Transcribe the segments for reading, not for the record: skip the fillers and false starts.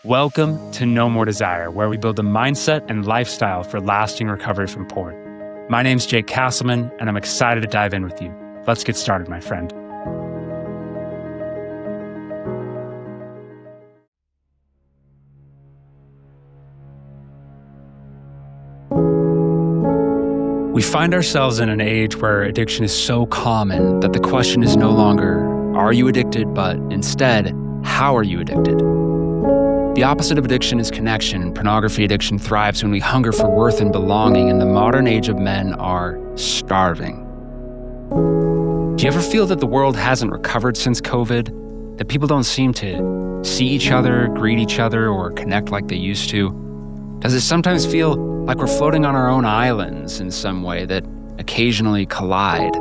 Welcome to No More Desire, where we build a mindset and lifestyle for lasting recovery from porn. My name's Jake Castleman, and I'm excited to dive in with you. Let's get started, my friend. We find ourselves in an age where addiction is so common that the question is no longer, are you addicted, but instead, how are you addicted? The opposite of addiction is connection, and pornography addiction thrives when we hunger for worth and belonging, and the modern age of men are starving. Do you ever feel that the world hasn't recovered since COVID? That people don't seem to see each other, greet each other, or connect like they used to? Does it sometimes feel like we're floating on our own islands in some way that occasionally collide?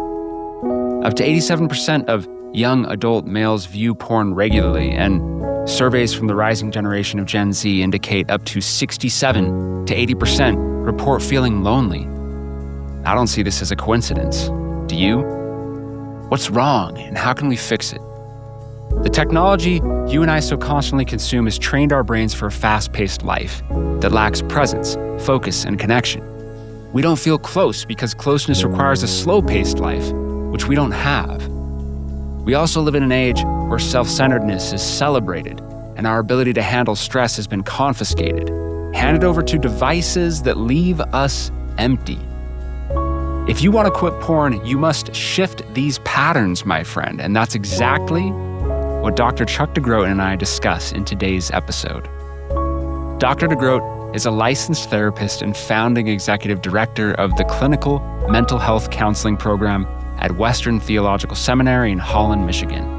Up to 87% of young adult males view porn regularly, and surveys from the rising generation of Gen Z indicate up to 67 to 80% report feeling lonely. I don't see this as a coincidence. Do you? What's wrong, and how can we fix it? The technology you and I so constantly consume has trained our brains for a fast-paced life that lacks presence, focus, and connection. We don't feel close because closeness requires a slow-paced life, which we don't have. We also live in an age where self-centeredness is celebrated and our ability to handle stress has been confiscated, handed over to devices that leave us empty. If you want to quit porn, you must shift these patterns, my friend, and that's exactly what Dr. Chuck DeGroat and I discuss in today's episode. Dr. DeGroat is a licensed therapist and founding executive director of the Clinical Mental Health Counseling Program at Western Theological Seminary in Holland, Michigan.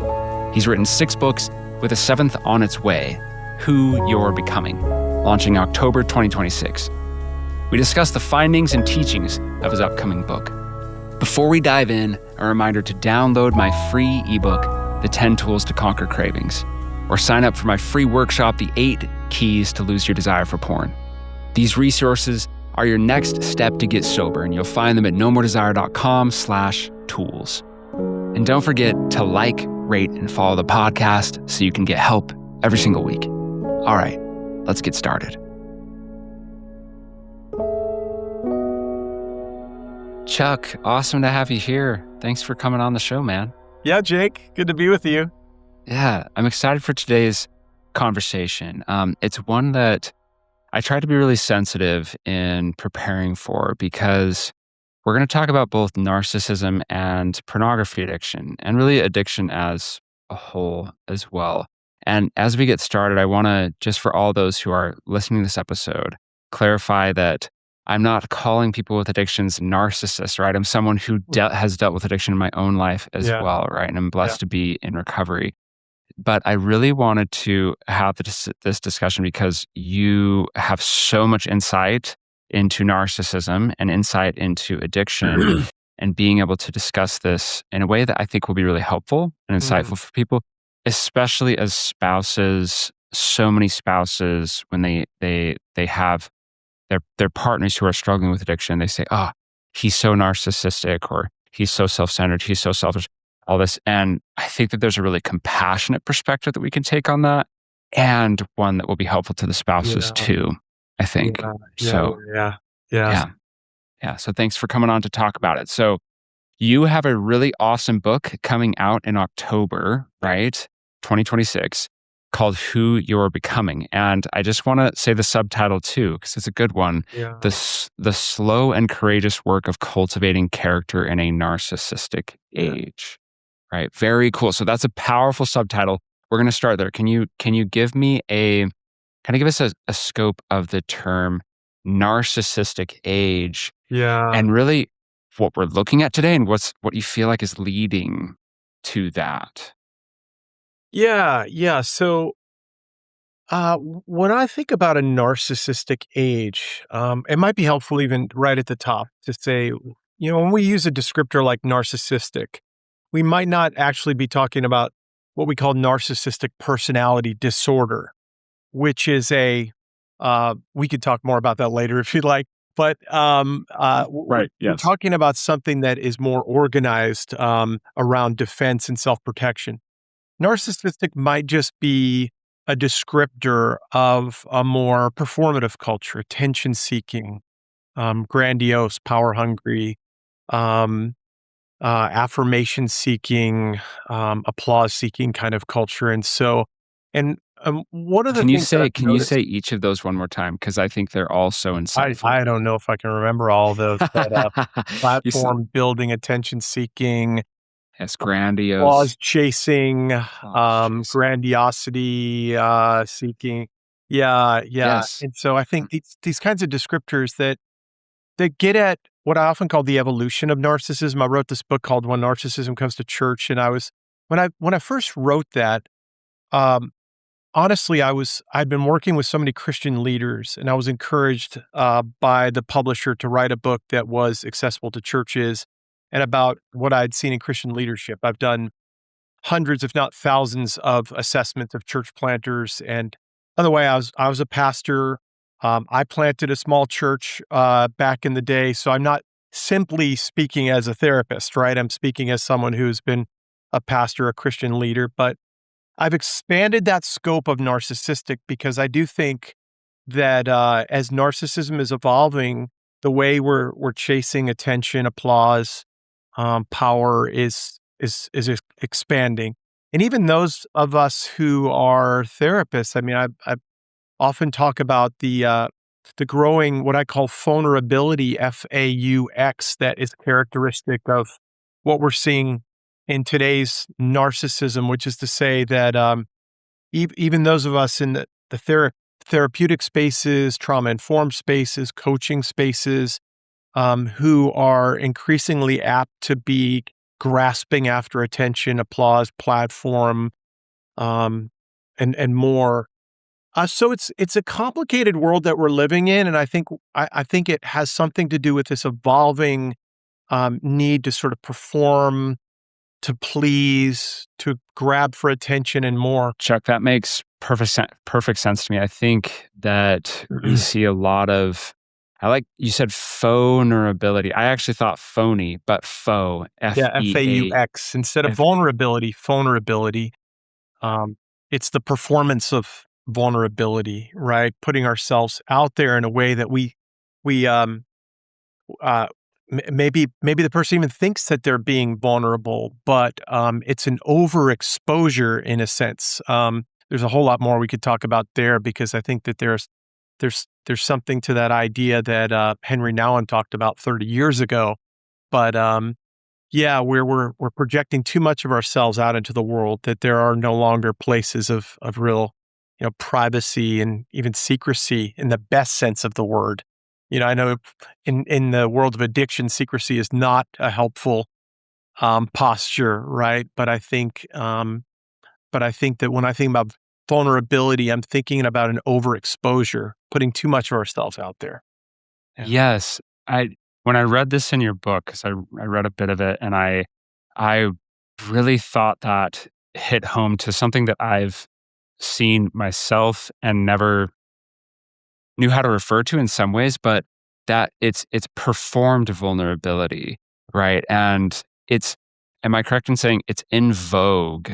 He's written 6 books with a 7th on its way, Who You're Becoming, launching October 2026. We discuss the findings and teachings of his upcoming book. Before we dive in, a reminder to download my free ebook, The 10 Tools to Conquer Cravings, or sign up for my free workshop, The 8 Keys to Lose Your Desire for Porn. These resources are your next step to get sober, and you'll find them at nomordesire.com/tools. And don't forget to like, rate, and follow the podcast so you can get help every single week. All right, let's get started. Chuck, awesome to have you here. Thanks for coming on the show, man. Yeah, Jake, good to be with you. Yeah, I'm excited for today's conversation. It's one that I try to be really sensitive in preparing for because we're going to talk about both narcissism and pornography addiction, and really addiction as a whole as well. And as we get started, I want to, just for all those who are listening to this episode, clarify that I'm not calling people with addictions narcissists, right? I'm someone who has dealt with addiction in my own life as well, right? And I'm blessed to be in recovery. But I really wanted to have this discussion because you have so much insight into narcissism and insight into addiction and being able to discuss this in a way that I think will be really helpful and insightful for people, especially as spouses. So many spouses, when they have their partners who are struggling with addiction, they say, oh, he's so narcissistic, or he's so self-centered, he's so selfish, all this. And I think that there's a really compassionate perspective that we can take on that, and one that will be helpful to the spouses too, I think. So thanks for coming on to talk about it. So you have a really awesome book coming out in October, right? 2026, called Who You're Becoming. And I just want to say the subtitle too, because it's a good one. Yeah. The slow and courageous work of cultivating character in a narcissistic age. Right. Very cool. So that's a powerful subtitle. We're going to start there. Can you give me give us a scope of the term narcissistic age? Yeah. And really what we're looking at today and what you feel like is leading to that. Yeah. So when I think about a narcissistic age, it might be helpful even right at the top to say, when we use a descriptor like narcissistic, we might not actually be talking about what we call narcissistic personality disorder, which is we could talk more about that later if you'd like, but we're talking about something that is more organized around defense and self-protection. Narcissistic might just be a descriptor of a more performative culture, attention seeking, grandiose, power hungry, um, affirmation seeking, applause seeking kind of culture. And so, and one of the things that I've Can you say noticed, each of those one more time? Because I think they're all so insightful. I don't know if I can remember all of those, but You s platform building, attention seeking, Yes, grandiose, applause chasing, applause chasing. grandiosity seeking. Yeah, yeah. Yes. And so I Mm, think these kinds of descriptors that get at what I often call the evolution of narcissism. I wrote this book called When Narcissism Comes to Church, and I was when I first wrote that, um, honestly, I'd been working with so many Christian leaders, and I was encouraged by the publisher to write a book that was accessible to churches and about what I'd seen in Christian leadership. I've done hundreds, if not thousands, of assessments of church planters. And by the way, I was a pastor. I planted a small church back in the day, so I'm not simply speaking as a therapist, right? I'm speaking as someone who's been a pastor, a Christian leader, but I've expanded that scope of narcissistic because I do think that as narcissism is evolving, the way we're chasing attention, applause, power is expanding. And even those of us who are therapists, I mean, I often talk about the growing what I call vulnerability, FAUX, that is characteristic of what we're seeing in today's narcissism, which is to say that even those of us in the therapeutic spaces, trauma informed spaces, coaching spaces, who are increasingly apt to be grasping after attention, applause, platform, um, and more. So it's a complicated world that we're living in, and I think it has something to do with this evolving need to sort of perform, to please, to grab for attention, and more. Chuck, that makes perfect sense to me. I think that we see a lot of I like you said vulnerability. I actually thought phony, but faux, Yeah, F-E-A FAUX instead of F vulnerability, vulnerability. Um, it's the performance of vulnerability, right? Putting ourselves out there in a way that we uh, maybe the person even thinks that they're being vulnerable, but it's an overexposure in a sense. There's a whole lot more we could talk about there because I think that there's something to that idea that Henry Nouwen talked about 30 years ago. But yeah, where we're projecting too much of ourselves out into the world, that there are no longer places of real, privacy and even secrecy in the best sense of the word. I know in the world of addiction, secrecy is not a helpful posture, right? But I think that when I think about vulnerability, I'm thinking about an overexposure, putting too much of ourselves out there. Yeah. Yes. I when I read this in your book, 'cause I read a bit of it, and I really thought that hit home to something that I've seen myself and never knew how to refer to in some ways, but that it's performed vulnerability, right? And it's am I correct in saying it's in vogue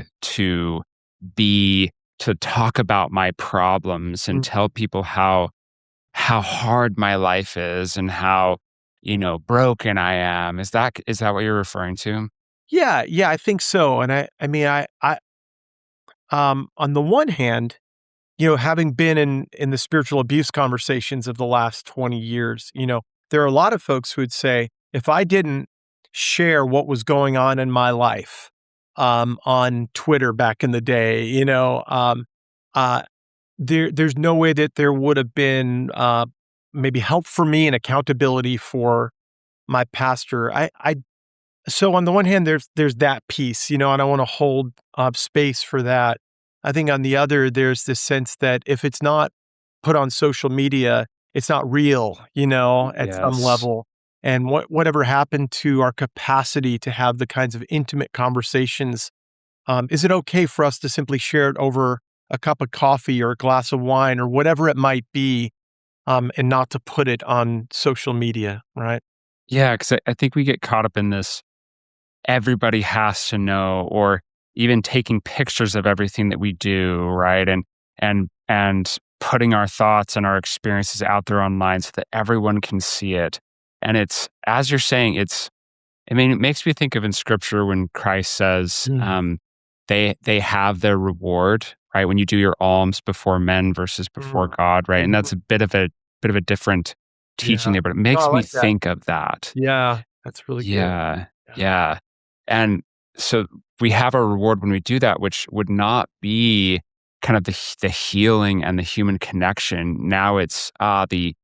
be to talk about my problems and Mm. tell people how hard my life is and how, broken I am. Is that what you're referring to? Yeah, yeah, I think so. And I mean, on the one hand, having been in the spiritual abuse conversations of the last 20 years, there are a lot of folks who would say, if I didn't share what was going on in my life, on Twitter back in the day, uh, there's no way that there would have been maybe help for me and accountability for my pastor. So on the one hand, there's that piece, and I want to hold up space for that. I think on the other, there's this sense that if it's not put on social media, it's not real, at some Yes. level. And whatever happened to our capacity to have the kinds of intimate conversations? Is it okay for us to simply share it over a cup of coffee or a glass of wine or whatever it might be, and not to put it on social media, right? Yeah, because I think we get caught up in this everybody has to know, or even taking pictures of everything that we do, right? and putting our thoughts and our experiences out there online so that everyone can see it. And it's, as you're saying, it makes me think of in scripture when Christ says, Mm. they have their reward, right? When you do your alms before men versus before Mm. God, right? And Mhm. that's a bit of a different teaching Yeah. there, but it No, I makes me like that. think of that. Yeah, that's really good. Yeah, Yeah. yeah. And so we have a reward when we do that, which would not be kind of the healing and the human connection. Now it's the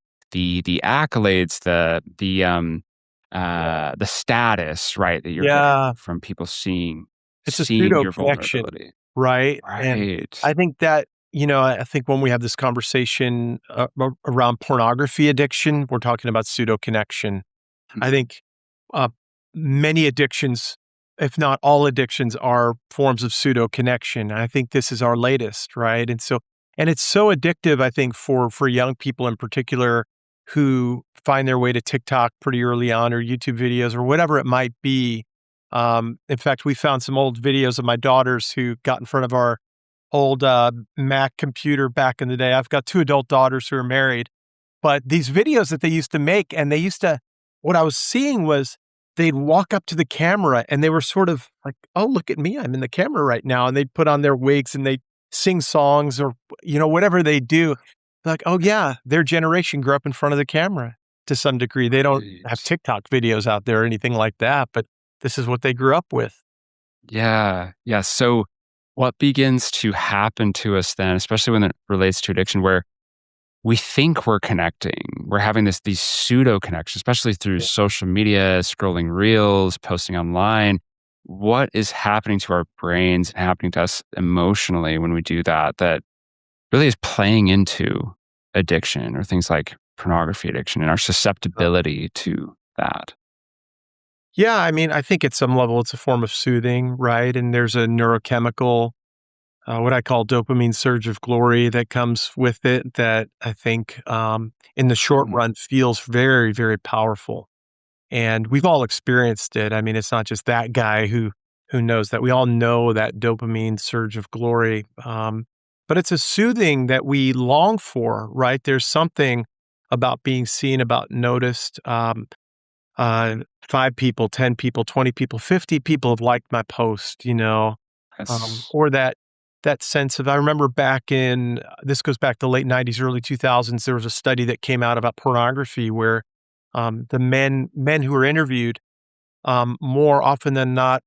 accolades, the status, right, that you're getting Yeah, from people it's a seeing pseudo your connection, vulnerability. right? And Right. I think that, I think when we have this conversation around pornography addiction, we're talking about pseudo connection. I think uh, many addictions, if not all addictions, are forms of pseudo connection. I think this is our latest, right? And it's so addictive. I think for young people in particular who find their way to TikTok pretty early on, or YouTube videos, or whatever it might be. In fact, we found some old videos of my daughters who got in front of our old Mac computer back in the day. I've got two adult daughters who are married, but these videos that they used to make, and they used to, what I was seeing was they'd walk up to the camera and they were sort of like, "Oh, look at me. I'm in the camera right now." And they'd put on their wigs and they'd sing songs or, whatever they do. Like, oh, yeah, their generation grew up in front of the camera to some degree. They don't have Right. TikTok videos out there or anything like that, but this is what they grew up with. Yeah. Yeah. So what begins to happen to us then, especially when it relates to addiction, where we think we're connecting, we're having these pseudo connections, especially through Yeah. social media, scrolling reels, posting online. What is happening to our brains and happening to us emotionally when we do that, that really is playing into addiction or things like pornography addiction and our susceptibility to that? Yeah, I mean, I think at some level it's a form of soothing, right? And there's a neurochemical, what I call dopamine surge of glory that comes with it that I think in the short Mm, run feels very, very powerful. And we've all experienced it. I mean, it's not just that guy who knows that. We all know that dopamine surge of glory. But it's a soothing that we long for, right? There's something about being seen, about noticed. Uh, 5 people, 10 people, 20 people, 50 people have liked my post, that's or that sense of, I remember back in, this goes back to late '90s, early 2000s, there was a study that came out about pornography where, the men who were interviewed, more often than not,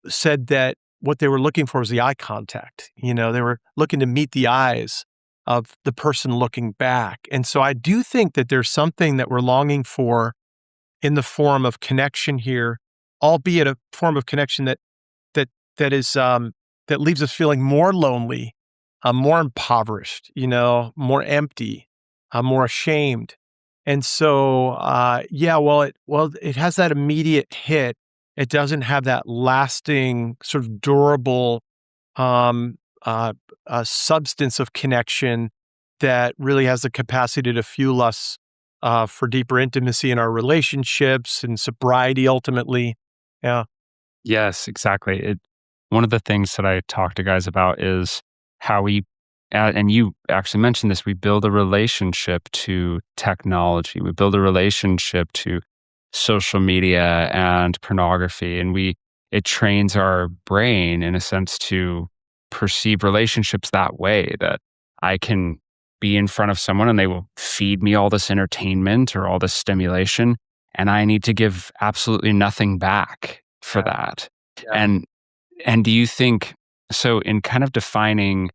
said that what they were looking for was the eye contact. They were looking to meet the eyes of the person looking back. And so I do think that there's something that we're longing for in the form of connection here, albeit a form of connection that that is, that leaves us feeling more lonely, more impoverished, more empty, more ashamed. And so, yeah, it has that immediate hit. It doesn't have that lasting, sort of durable, um, uh, substance of connection that really has the capacity to fuel us for deeper intimacy in our relationships and sobriety ultimately. Yeah. Yes, exactly. One of the things that I talk to guys about is how and you actually mentioned this, we build a relationship to technology. We build a relationship to social media and pornography, and it trains our brain in a sense to perceive relationships that way, that I can be in front of someone and they will feed me all this entertainment or all this stimulation, and I need to give absolutely nothing back for Yeah. that. Yeah. And do you think, so in kind of defining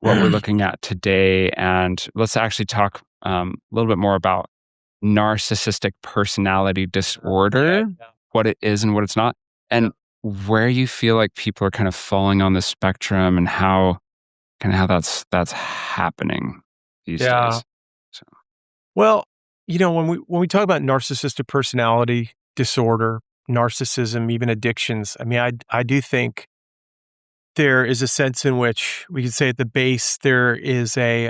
what we're looking at today, and let's actually talk a little bit more about narcissistic personality Okay. disorder, what it is and what it's not, Yeah. and where you feel like people are kind of falling on the spectrum and how that's happening these Yeah. days. So, Well, when we talk about narcissistic personality disorder, narcissism, even addictions, I mean, I do think there is a sense in which we could say at the base there is a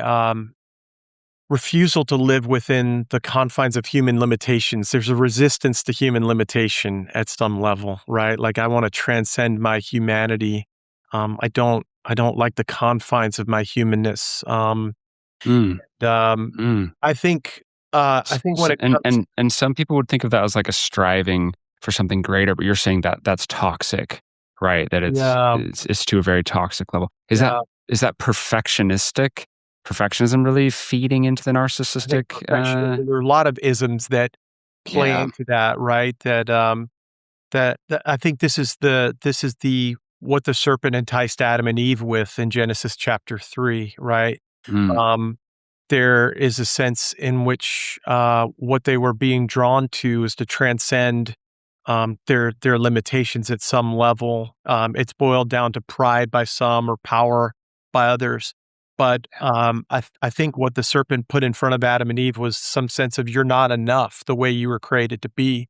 refusal to live within the confines of human limitations. There's a resistance to human limitation at some level, right? Like I want to transcend my humanity. I don't I don't like the confines of my humanness. Mm, Um, mm. I think when S it and comes, and and some people would think of that as like a striving for something greater, but you're saying that that's toxic, right? That yeah, it's to a very toxic level. yeah, Is that perfectionism really feeding into the I think narcissistic, perfectionism. There are a lot of isms that play yeah. into that, right? That I think this is the what the serpent enticed Adam and Eve with in Genesis chapter 3, right? Mm, Um, there is a sense in which what they were being drawn to is to transcend their limitations at some level. It's boiled down to pride by some or power by others. But I think what the serpent put in front of Adam and Eve was some sense of you're not enough the way you were created to be.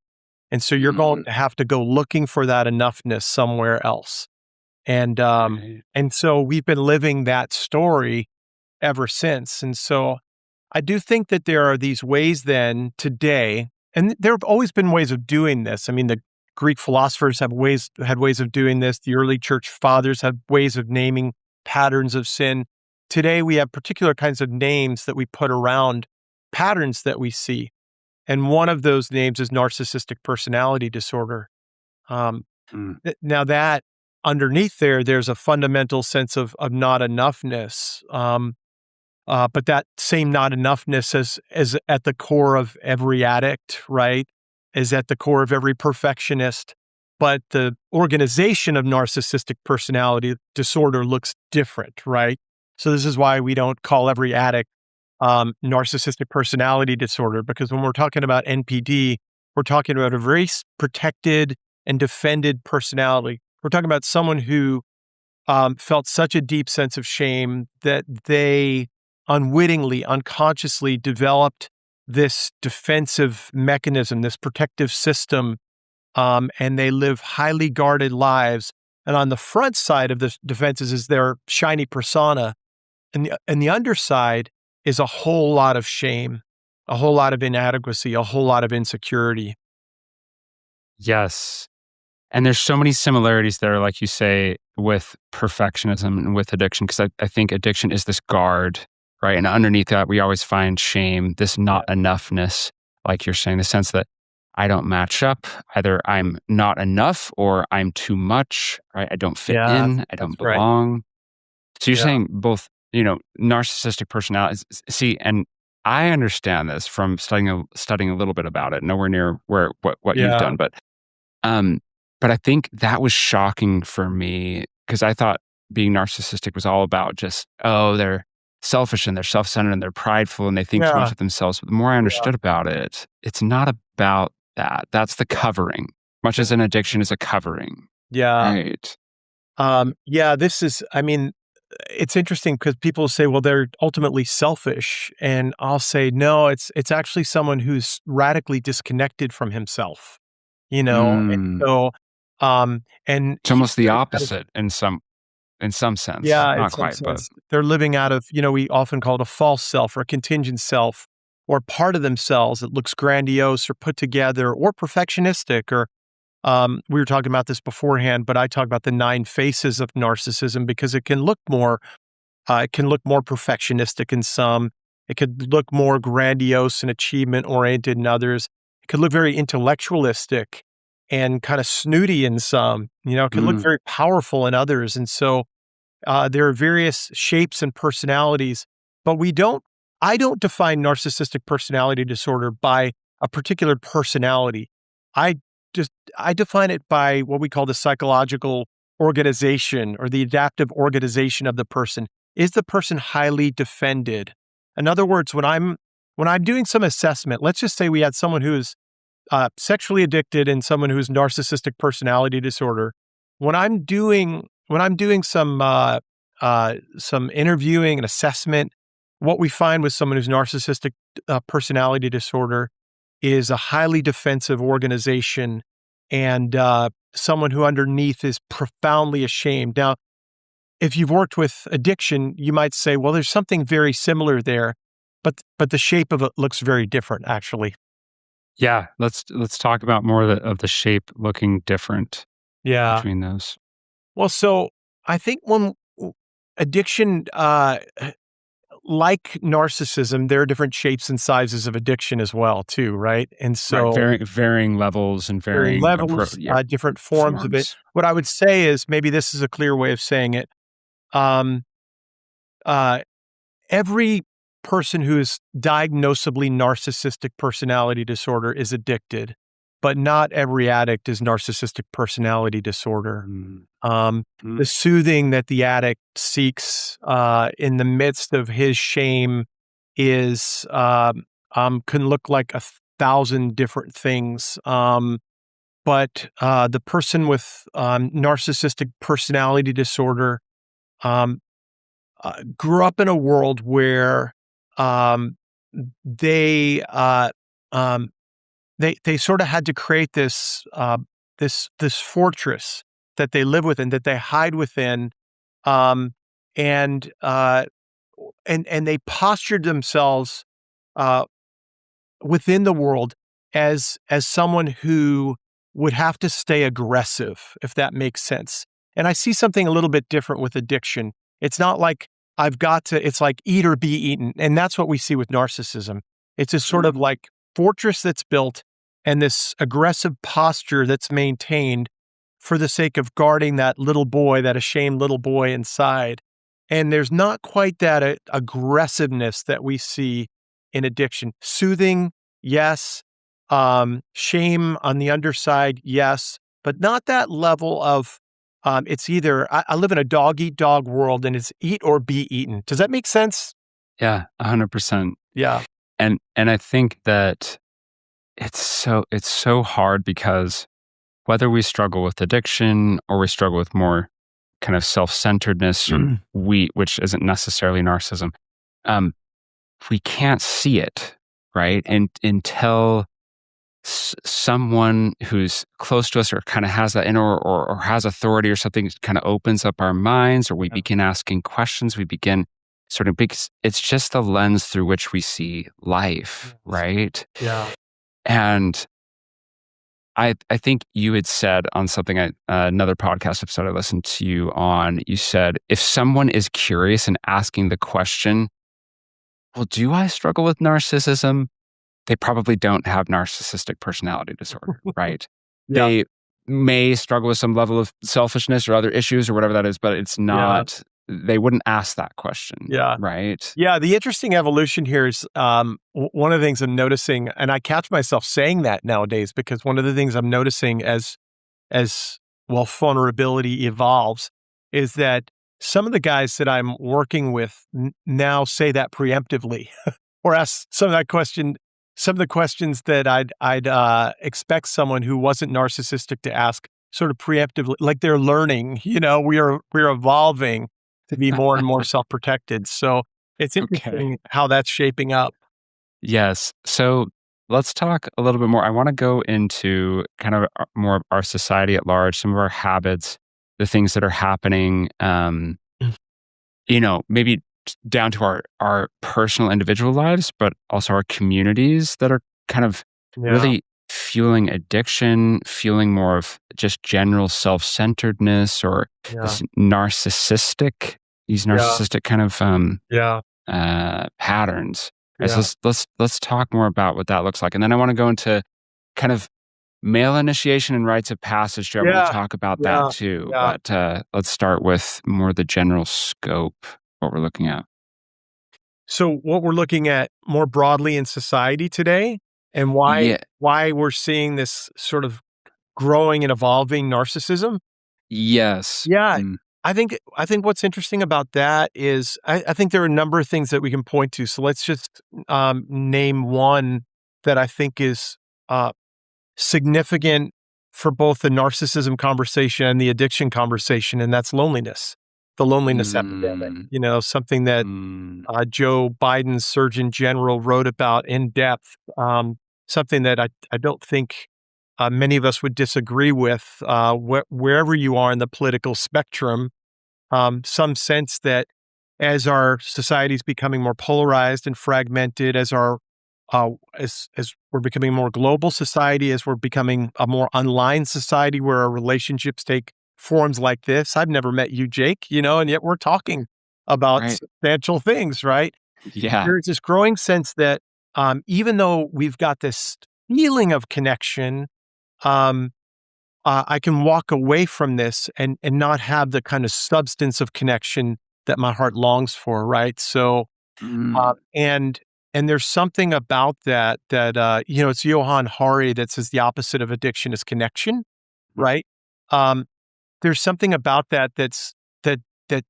And so you're going mm, to have to go looking for that enoughness somewhere else. And um, right. and so we've been living that story ever since. And so I do think that there are these ways then today, and there have always been ways of doing this. I mean, the Greek philosophers had ways of doing this. The early church fathers had ways of naming patterns of sin. Today we have particular kinds of names that we put around patterns that we see. And one of those names is narcissistic personality disorder. Um, Mm, Now that underneath there's a fundamental sense of not enoughness. But that same not enoughness is at the core of every addict, right? Is at the core of every perfectionist. But the organization of narcissistic personality disorder looks different, right? So this is why we don't call every addict narcissistic personality disorder, because when we're talking about NPD, we're talking about a very protected and defended personality. We're talking about someone who felt such a deep sense of shame that they unwittingly, unconsciously developed this defensive mechanism, this protective system, and they live highly guarded lives. And on the front side of the defenses is their shiny persona, and the underside is a whole lot of shame, a whole lot of inadequacy, a whole lot of insecurity. yes. And there's so many similarities there, like you say, with perfectionism and with addiction, because I think addiction is this guard, right? And underneath that, we always find shame, this Yeah, not enoughness, like you're saying, the sense that I don't match up. Either I'm not enough or I'm too much, right? I don't fit yeah, in, I that's don't right. belong. So you're Yeah, saying both, narcissistic personalities. See, and I understand this from studying a little bit about it, nowhere near where what you've yeah, done, um, but I think that was shocking for me because I thought being narcissistic was all about just, oh, they're selfish and they're self-centered and they're prideful and they think too much yeah, of themselves. But the more I yeah, understood about it, it's not about that. That's the covering, much as an addiction is a covering, yeah. right? Yeah, this is, I mean, it's interesting because people say, well, they're ultimately selfish. And I'll say, no, it's actually someone who's radically disconnected from himself, you know? And Mm. so, and It's almost the living out of, opposite in some sense, yeah, in not some quite, but sense, they're living out of, we often call it a false self or a contingent self or part of themselves that looks grandiose or put together or perfectionistic or we were talking about this beforehand, but I talk about the 9 faces of narcissism because it can look more perfectionistic in some. It could look more grandiose and achievement oriented in others. It could look very intellectualistic and kind of snooty in some. It can look mm, very powerful in others. And so there are various shapes and personalities, but I don't define narcissistic personality disorder by a particular personality. I I define it by what we call the psychological organization or the adaptive organization of the person. Is the person highly defended? In other words, when I'm doing some assessment, let's just say we had someone who's sexually addicted and someone who's narcissistic personality disorder. When I'm doing some interviewing and assessment, what we find with someone who's narcissistic personality disorder is a highly defensive organization and someone who underneath is profoundly ashamed. Now, if you've worked with addiction, you might say, well, there's something very similar there, but the shape of it looks very different, actually. yeah, let's talk about more of the shape looking different Yeah. between those. Well, so I think addiction, like narcissism, there are different shapes and sizes of addiction as well, too, right? And Right, so varying levels and varying varying levels, yeah, different forms of it. forms. What I would say is maybe this is a clear way of saying it. Um, uh, every person who is diagnosably narcissistic personality disorder is addicted, but not every addict is narcissistic personality disorder. Mm, Um, mm, the soothing that the addict seeks in the midst of his shame is can look like 1,000 different things. But the person with narcissistic personality disorder um, grew up in a world where um, they um, they sort of had to create this fortress that they live within, that they hide within, um, and and they postured themselves uh, within the world as someone who would have to stay aggressive, if that makes sense. And I see something a little bit different with addiction. It's not like it's like eat or be eaten. And that's what we see with narcissism. It's a sort of mm. like fortress that's built and this aggressive posture that's maintained for the sake of guarding that little boy, that ashamed little boy inside. And there's not quite that aggressiveness that we see in addiction. Soothing, yes. Shame on the underside, yes, but not that level of it's either I live in a dog eat dog world and it's eat or be eaten. Does that make sense? Yeah, 100%. Yeah. And I think that it's so hard because whether we struggle with addiction or we struggle with more kind of self-centeredness or which isn't necessarily narcissism, um, we can't see it, right? And until someone who's close to us or kind of has that inner or has authority or something kind of opens up our minds, or we Yeah. begin asking questions, we begin sort of because it's just the lens through which we see life, Yes. right? Yeah. And I think you had said on something another podcast episode I listened to you on, you said if someone is curious and asking the question, well, do I struggle with narcissism? They probably don't have narcissistic personality disorder, right? Yeah. They may struggle with some level of selfishness or other issues or whatever that is, but it's Yeah. not, they wouldn't ask that question, Yeah. right? Yeah, the interesting evolution here is one of the things I'm noticing, and I catch myself saying that nowadays because one of the things I'm noticing as well vulnerability evolves is that some of the guys that I'm working with now say that preemptively or ask some of the questions that I'd expect someone who wasn't narcissistic to ask sort of preemptively, like they're learning, we're evolving to be more and more self-protected. So it's Okay. interesting how that's shaping up. Yes. So let's talk a little bit more. I want to go into kind of more of our society at large, some of our habits, the things that are happening, maybe down to our personal individual lives, but also our communities that are kind of Yeah, really fueling addiction, fueling more of just general self-centeredness or yeah, this narcissistic, these yeah, narcissistic kind of yeah, patterns. Right, so yeah, let's talk more about what that looks like, and then I want to go into kind of male initiation and rites of passage too. I want to yeah, talk about that yeah, too, yeah. but let's start with more the general scope, what we're looking at. So what we're looking at more broadly in society today and why Yeah. why we're seeing this sort of growing and evolving narcissism. Yes. Yeah, Mm. I think what's interesting about that is I think there are a number of things that we can point to. So let's just name one that I think is uh, significant for both the narcissism conversation and the addiction conversation, and that's loneliness, the loneliness epidemic. Mm. Something that Mm. Joe Biden's Surgeon General wrote about in depth, something that I don't think many of us would disagree with, wherever you are in the political spectrum. Some sense that as our society is becoming more polarized and fragmented, as we're becoming a more global society, as we're becoming a more online society where our relationships take forms like this. I've never met you, Jake, and yet we're talking about Right. substantial things, right? Yeah. There's this growing sense that even though we've got this feeling of connection, um, I can walk away from this and not have the kind of substance of connection that my heart longs for, right? So, Mm. and there's something about that it's Johann Hari that says the opposite of addiction is connection, right? Um, there's something about that that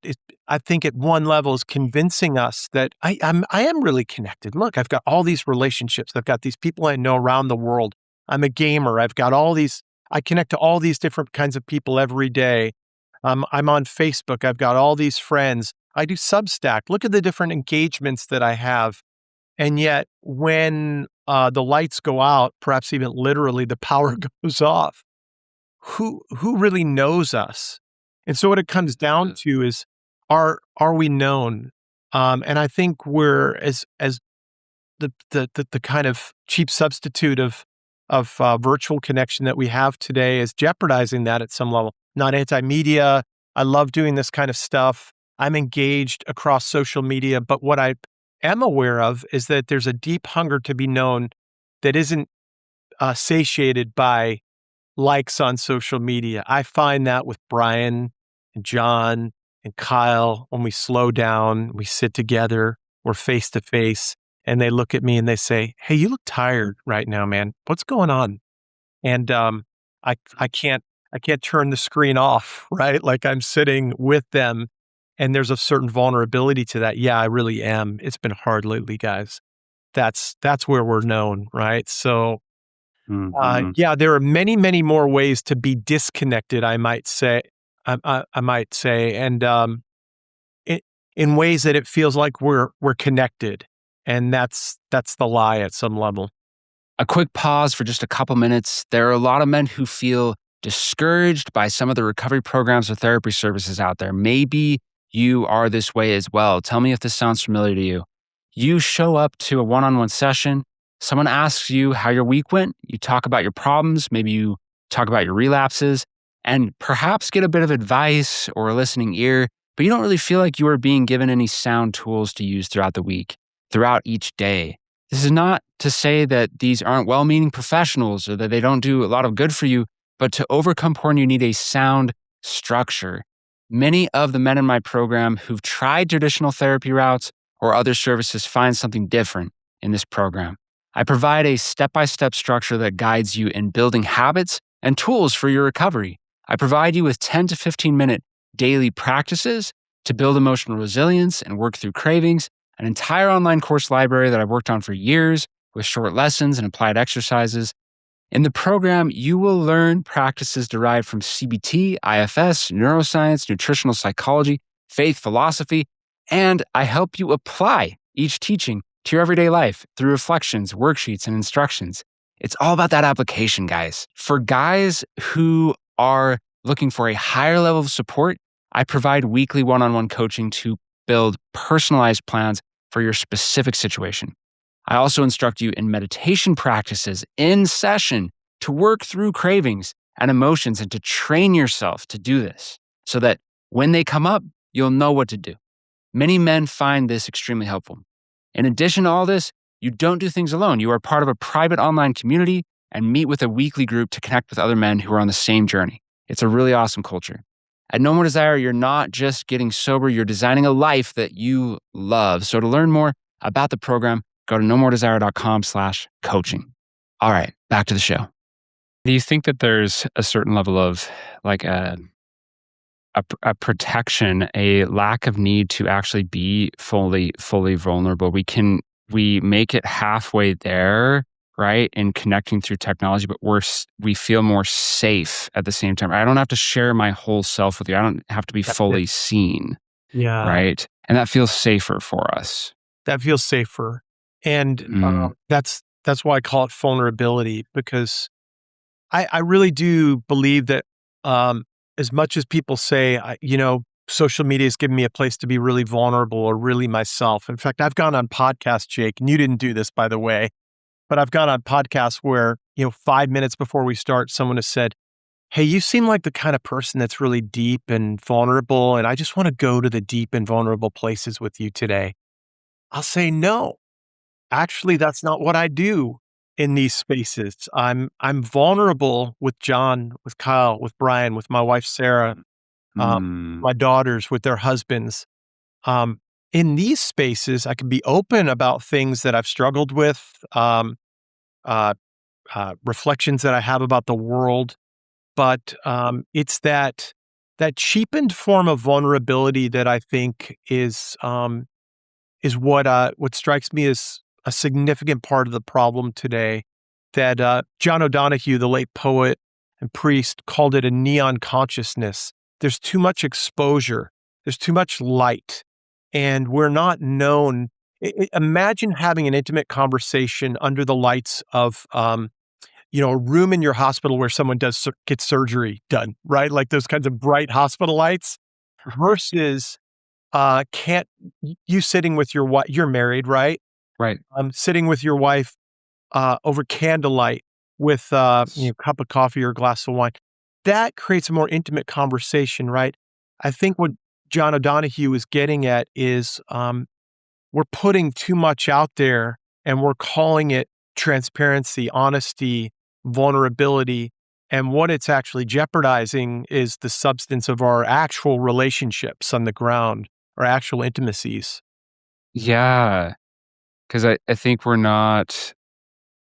it, I think at one level is convincing us that I am really connected. Look, I've got all these relationships. I've got these people I know around the world. I'm a gamer. I've got all these. I connect to all these different kinds of people every day. I'm on Facebook. I've got all these friends. I do Substack. Look at the different engagements that I have. And yet, when the lights go out, perhaps even literally, the power goes off. Who really knows us? And so what it comes down to is, are we known? And I think we're as the kind of cheap substitute of virtual connection that we have today is jeopardizing that at some level. Not anti-media. I love doing this kind of stuff. I'm engaged across social media, but what I am aware of is that there's a deep hunger to be known that isn't satiated by likes on social media. I find that with Brian and John and Kyle, when we slow down, we sit together, we're face to face, and they look at me and they say, "Hey, you look tired right now, man. What's going on?" And I can't turn the screen off, right? Like I'm sitting with them, and there's a certain vulnerability to that. Yeah, I really am. It's been hard lately, guys. That's where we're known, right? So Mhm. yeah, there are many, many more ways to be disconnected, I might say. I might say, and I in ways that it feels like we're connected, and that's the lie at some level. A quick pause for just a couple minutes. There are a lot of men who feel discouraged by some of the recovery programs or therapy services out there. Maybe you are this way as well. Tell me if this sounds familiar to you. You show up to a one on one session, someone asks you how your week went, you talk about your problems, maybe you talk about your relapses, and perhaps get a bit of advice or a listening ear, but you don't really feel like you are being given any sound tools to use throughout the week, throughout each day. This is not to say that these aren't well meaning professionals or that they don't do a lot of good for you, but to overcome porn, you need a sound structure. Many of the men in my program who've tried traditional therapy routes or other services find something different in this program. I provide a step by step structure that guides you in building habits and tools for your recovery. I provide you with 10 to 15-minute daily practices to build emotional resilience and work through cravings, an entire online course library that I've worked on for years with short lessons and applied exercises. In the program, you will learn practices derived from CBT, IFS, neuroscience, nutritional psychology, faith philosophy, and I help you apply each teaching to your everyday life through reflections, worksheets, and instructions. It's all about that application, guys. For guys who are looking for a higher level of support, I provide weekly one on one coaching to build personalized plans for your specific situation. I also instruct you in meditation practices in session to work through cravings and emotions and to train yourself to do this so that when they come up, you'll know what to do. Many men find this extremely helpful. In addition to all this, you don't do things alone. You are part of a private online community and meet with a weekly group to connect with other men who are on the same journey. It's a really awesome culture. At No More Desire, you're not just getting sober, you're designing a life that you love. So to learn more about the program, go to nomordesire.com/coaching. All right, back to the show. Do you think that there's a certain level of like a protection, a lack of need to actually be fully vulnerable? We make it halfway there, right? In connecting through technology, but we feel more safe at the same time. I don't have to share my whole self with you. I don't have to be That's it. fully seen, Yeah, right? And that feels safer for us. that feels safer, and Mm, that's why I call it vulnerability because I really do believe that as much as people say, social media has given me a place to be really vulnerable or really myself. In fact, I've gone on podcasts, Jake, and you didn't do this, by the way, but I've gone on podcasts where, 5 minutes before we start, someone has said, "Hey, you seem like the kind of person that's really deep and vulnerable, and I just want to go to the deep and vulnerable places with you today." I'll say, "No, actually, that's not what I do in these spaces. I'm vulnerable with John, with Kyle, with Brian, with my wife Sarah, Mm, my daughters, with their husbands. Um, in these spaces, I can be open about things that I've struggled with, uh, reflections that I have about the world, but it's that cheapened form of vulnerability that I think is what strikes me as a significant part of the problem today. That John O'Donohue, the late poet and priest, called it a neon consciousness. There's too much exposure. There's too much light, and we're not known. Imagine having an intimate conversation under the lights of, a room in your hospital where someone gets surgery done, right? Like those kinds of bright hospital lights, versus can't you sitting with your wife. You're married, right? right. Sitting with your wife over candlelight with cup of coffee or a glass of wine. That creates a more intimate conversation, right? I think what John O'Donohue is getting at is we're putting too much out there and we're calling it transparency, honesty, vulnerability. And what it's actually jeopardizing is the substance of our actual relationships on the ground, our actual intimacies. Yeah, because I think we're not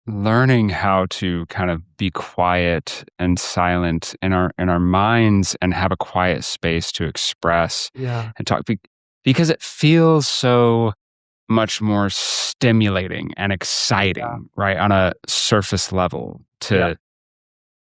learning how to kind of be quiet and silent in our minds and have a quiet space to express Yeah. and talk because it feels so much more stimulating and Yeah. exciting, right? On a surface level Yeah. to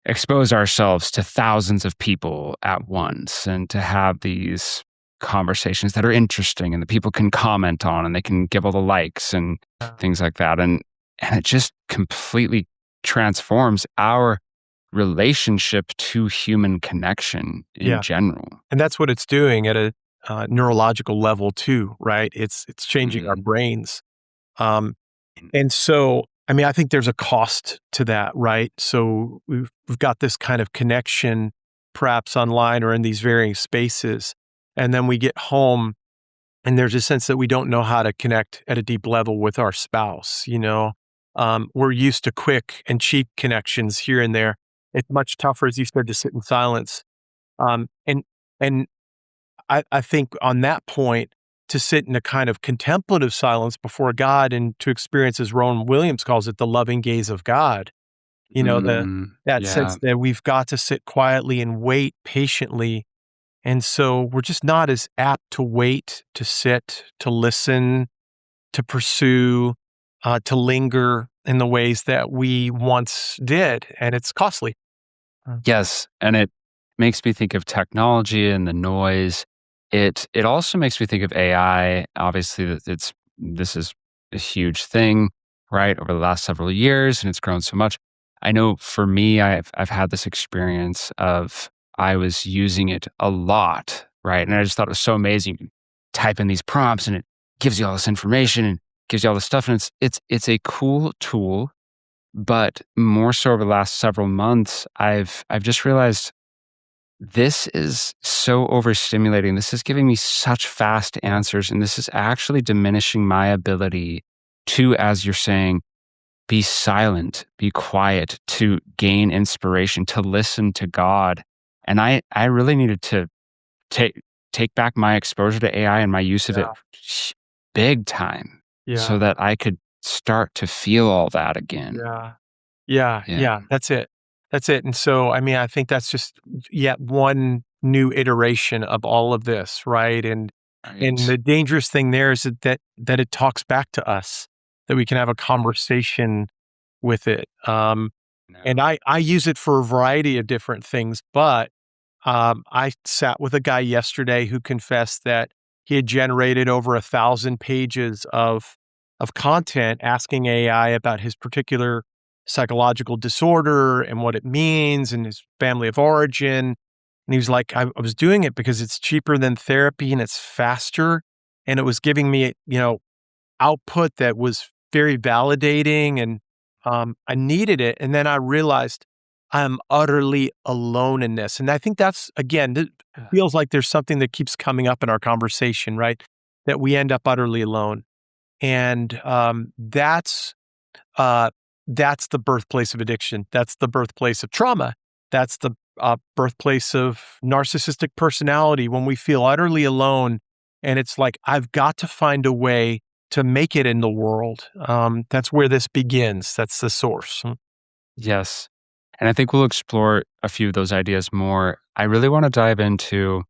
expose ourselves to thousands of people at once and to have these conversations that are interesting and that people can comment on and they can give all the likes and things like that. And it just completely transforms our relationship to human connection in Yeah. general. And that's what it's doing at a neurological level too, right? It's changing our Mhm. brains. Um, and so, I mean, I think there's a cost to that, right? So we've got this kind of connection, perhaps online or in these varying spaces, and then we get home, and there's a sense that we don't know how to connect at a deep level with our spouse. We're used to quick and cheap connections here and there. It's much tougher, as you said, to sit in silence. And and I think on that point, to sit in a kind of contemplative silence before God and to experience, as Rowan Williams calls it, the loving gaze of God. That Yeah. sense that we've got to sit quietly and wait patiently. And so we're just not as apt to wait, to sit, to listen, to pursue, to linger in the ways that we once did. And it's costly. Yes, and it makes me think of technology and the noise. It also makes me think of AI. Obviously, that this is a huge thing, right, over the last several years, and it's grown so much. I know for me, I've had this experience of I was using it a lot, right, and I just thought it was so amazing. You can type in these prompts, and it gives you all this information and gives you all this stuff, and it's a cool tool, but more so over the last several months, I've just realized this is so overstimulating. This is giving me such fast answers, and this is actually diminishing my ability to, as you're saying, be silent, be quiet, to gain inspiration, to listen to God. And I really needed to take take back my exposure to AI and my use of it Yeah. big time so Yeah. that I could start to feel all that again. Yeah. Yeah, Yeah. yeah, that's it. That's it, and so, I mean, I think that's just yet one new iteration of all of this, right? And Right. the dangerous thing there is that it talks back to us, that we can have a conversation with it. And No. I use it for a variety of different things, but I sat with a guy yesterday who confessed that he had generated over 1,000 pages of content asking AI about his particular psychological disorder and what it means and his family of origin. And he was like, I was doing it because it's cheaper than therapy and it's faster. And it was giving me, output that was very validating and I needed it. And then I realized I'm utterly alone in this. And I think that's, again, feels like there's something that keeps coming up in our conversation, right? That we end up utterly alone. And uh, that's the birthplace of addiction. That's the birthplace of trauma. That's the birthplace of narcissistic personality, when we feel utterly alone. And it's like, I've got to find a way to make it in the world. That's where this begins. That's the source. Yes. And I think we'll explore a few of those ideas more. I really want to dive into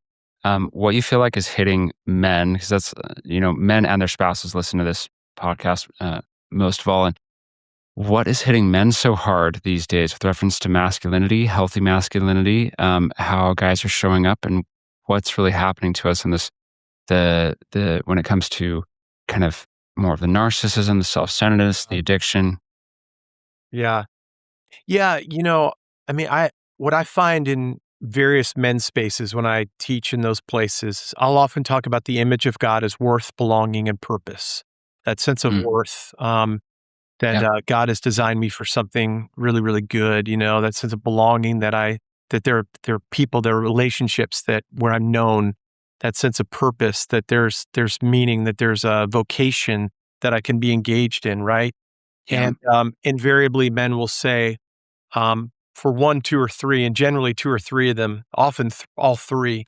what you feel like is hitting men, because that's, men and their spouses listen to this podcast most of all. And what is hitting men so hard these days with reference to masculinity, healthy masculinity, how guys are showing up, and what's really happening to us in this, when it comes to kind of more of the narcissism, the self-centeredness, the addiction. Yeah. Yeah. I mean, what I find in various men's spaces when I teach in those places, I'll often talk about the image of God as worth, belonging, and purpose. That sense of Mm, worth. That yeah. God has designed me for something really, really good. That sense of belonging, that there are people, there are relationships that where I'm known. That sense of purpose, that there's meaning, that there's a vocation that I can be engaged in, right? Yeah. And invariably, men will say, for one, two, or three, and generally two or three of them, often all three.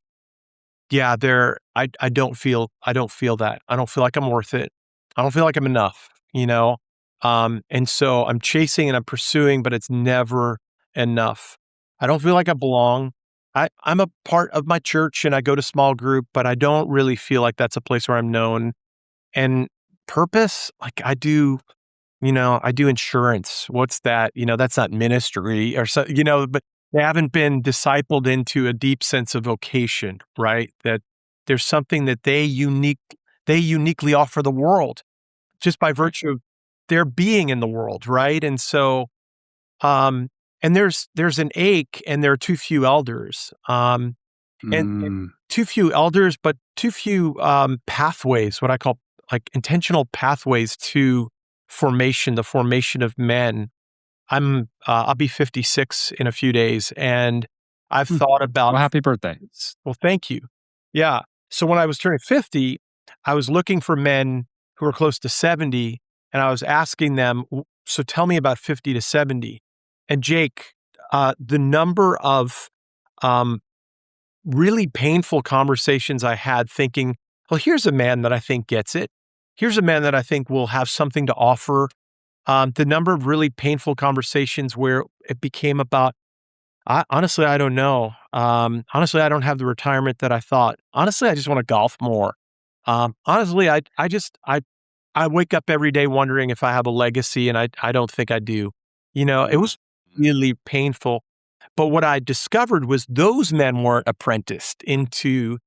Yeah, I don't feel that. I don't feel like I'm worth it. I don't feel like I'm enough. And so I'm chasing and I'm pursuing, but it's never enough. I don't feel like I belong. I'm a part of my church and I go to small group, but I don't really feel like that's a place where I'm known. And purpose, like I do insurance. What's that? That's not ministry or so, but they haven't been discipled into a deep sense of vocation, right? That there's something that they uniquely offer the world just by virtue of their being in the world, right? And so, um, and there's an ache, and there are too few elders, and Mm, too few elders, but too few pathways, what I call like intentional pathways to formation, the formation of men. I'll be 56 in a few days, and I've mm. thought about. Well, happy birthday. Well, thank you. Yeah. So when I was turning 50, I was looking for men who were close to 70, and I was asking them, so tell me about 50 to 70. And Jake, the number of um, really painful conversations I had thinking, well, here's a man that I think gets it. Here's a man that I think will have something to offer. The number of really painful conversations where it became about, honestly, I don't know. Honestly, I don't have the retirement that I thought. Honestly, I just want to golf more. Honestly, I wake up every day wondering if I have a legacy, and I don't think I do. It was really painful. But what I discovered was those men weren't apprenticed into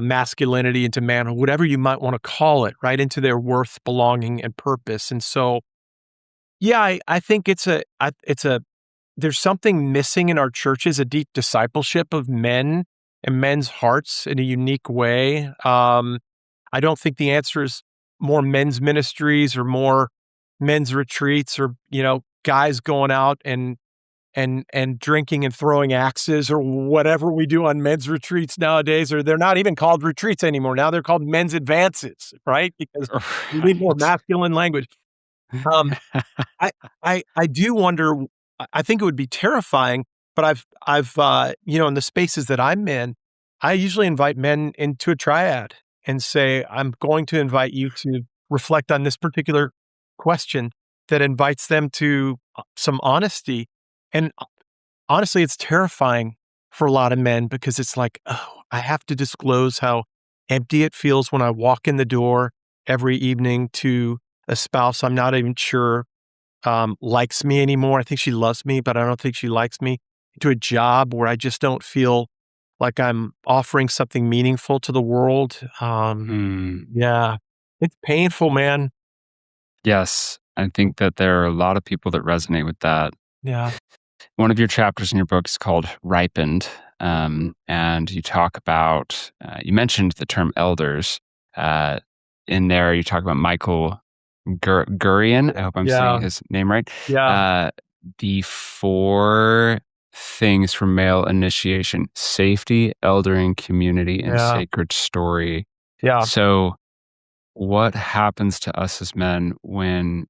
masculinity, into manhood, whatever you might want to call it, right? Into their worth, belonging, and purpose. And so, yeah, I think there's something missing in our churches, a deep discipleship of men and men's hearts in a unique way. I don't think the answer is more men's ministries or more men's retreats or, guys going out and drinking and throwing axes or whatever we do on men's retreats nowadays, or they're not even called retreats anymore. Now they're called men's advances, right? Because we need more Right. masculine language. Um, I do wonder. I think it would be terrifying, but in the spaces that I'm in, I usually invite men into a triad and say, I'm going to invite you to reflect on this particular question that invites them to some honesty. And honestly, it's terrifying for a lot of men because it's like, oh, I have to disclose how empty it feels when I walk in the door every evening to a spouse I'm not even sure likes me anymore. I think she loves me, but I don't think she likes me. To a job where I just don't feel like I'm offering something meaningful to the world. Hmm. Yeah, it's painful, man. Yes, I think that there are a lot of people that resonate with that. Yeah, One of your chapters in your book is called Ripened, and you talk about, you mentioned the term elders. Uh, in there, you talk about Michael Gurian. I hope I'm saying yeah, his name right. yeah, Uh, the four things for male initiation: safety, eldering, community, and Yeah. sacred story. Yeah. So, what happens to us as men when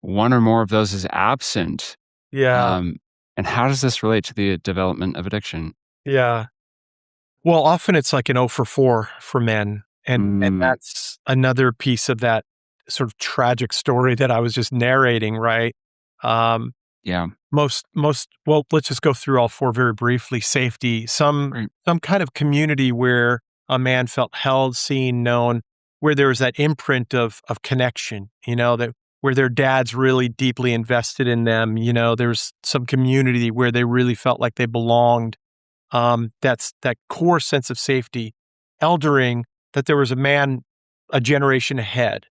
one or more of those is absent? Yeah. Um, and how does this relate to the development of addiction? Yeah. Well, often it's like an 0 for 4 for men, and Mm, that's another piece of that sort of tragic story that I was just narrating, right? Um, yeah, well, let's just go through all 4 very briefly. Safety, right. some kind of community where a man felt held, seen, known, where there was that imprint of connection, that where their dad's really deeply invested in them, there's some community where they really felt like they belonged. That's that core sense of safety. Eldering, that there was a man a generation ahead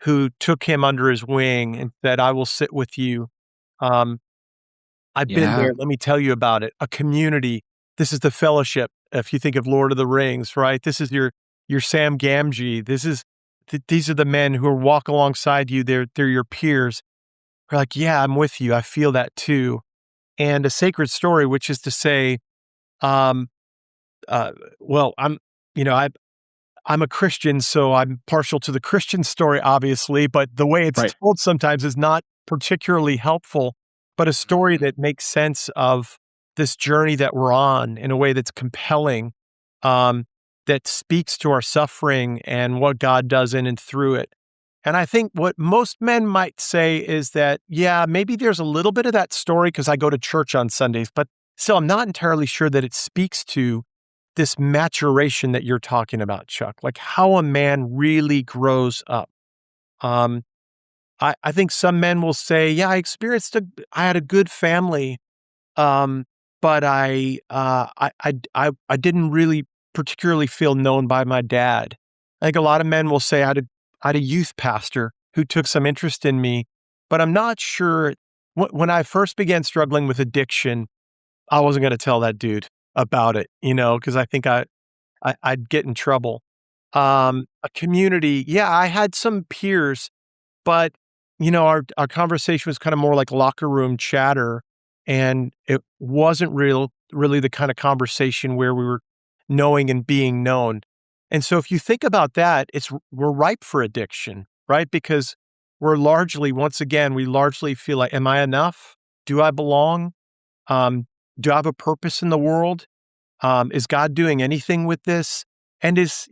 who took him under his wing and said, "I will sit with you." Um, I've been Yeah, there. Let me tell you about it. A community. This is the fellowship. If you think of Lord of the Rings, right? This is your Sam Gamgee. These are the men who are walk alongside you. They're your peers. They're like, yeah, I'm with you. I feel that too. And a sacred story, which is to say, um, well, you know, I I'm a Christian, so I'm partial to the Christian story, obviously, but the way it's right. told sometimes is not particularly helpful, but a story Mhm. that makes sense of this journey that we're on in a way that's compelling, um, that speaks to our suffering and what God does in and through it. And I think what most men might say is that, yeah, maybe there's a little bit of that story because I go to church on Sundays, but still, I'm not entirely sure that it speaks to this maturation that you're talking about, Chuck, like how a man really grows up. Um, I think some men will say, yeah, I had a good family, um, but I didn't really particularly feel known by my dad. I think a lot of men will say I had a youth pastor who took some interest in me, but I'm not sure. When I first began struggling with addiction, I wasn't going to tell that dude about it, because I think I'd get in trouble. A community, yeah, I had some peers, but our conversation was kind of more like locker room chatter, and it wasn't really the kind of conversation where we were knowing and being known. And so if you think about that, we're ripe for addiction, right? Because once again, we largely feel like, am I enough? Do I belong? Um, do I have a purpose in the world? Is God doing anything with this? And is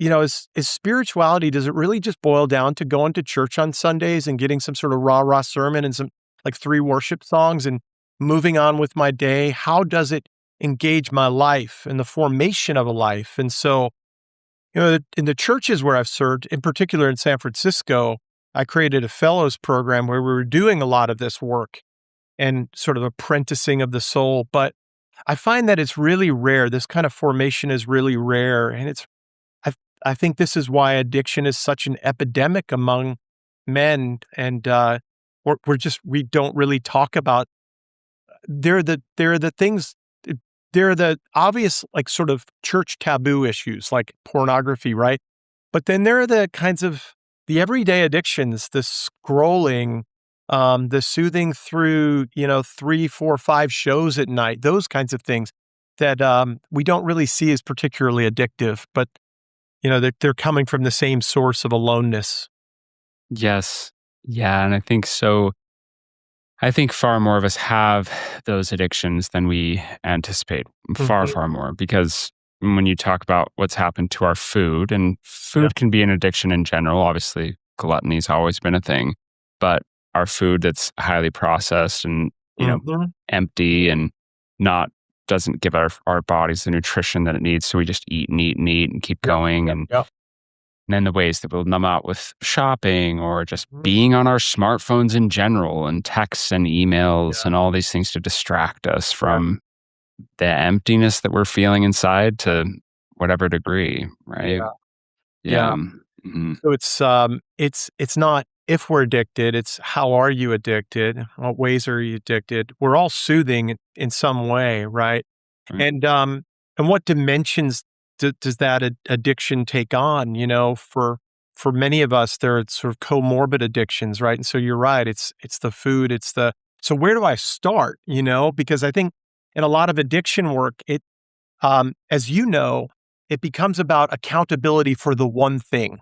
spirituality, does it really just boil down to going to church on Sundays and getting some sort of rah-rah sermon and some like 3 worship songs and moving on with my day? How does it engage my life and the formation of a life? And so, in the churches where I've served, in particular in San Francisco, I created a fellows program where we were doing a lot of this work and sort of apprenticing of the soul. But I find that it's really rare. This kind of formation is really rare. And I, I think this is why addiction is such an epidemic among men. And we don't really talk about, there are the things, there are the obvious, like sort of church taboo issues like pornography, right? But then there are the kinds of the everyday addictions, the scrolling, the soothing through, 3, 4, 5 shows at night, those kinds of things that we don't really see as particularly addictive, but they're coming from the same source of aloneness. Yes. Yeah, and I think so. I think far more of us have those addictions than we anticipate. Far, Mhm. far more. Because when you talk about what's happened to our food, and Yeah. food can be an addiction in general, obviously, gluttony's always been a thing. But our food that's highly processed and, Mhm. empty and not doesn't give our bodies the nutrition that it needs. So we just eat and eat and eat and keep Yep. going. Yep. And Yep. then the ways that we'll numb out with shopping or just Mhm. being on our smartphones in general and texts and emails Yeah. and all these things to distract us Yeah. from the emptiness that we're feeling inside to whatever degree, right? Yeah. Yeah. Yeah. Mhm. So it's not if we're addicted, it's how are you addicted? What ways are you addicted? We're all soothing in some way, right? Right. And what dimensions does that addiction take on? For many of us, there are sort of comorbid addictions, right? And so you're right. It's the food. So where do I start? Because I think in a lot of addiction work, as you know, it becomes about accountability for the one thing.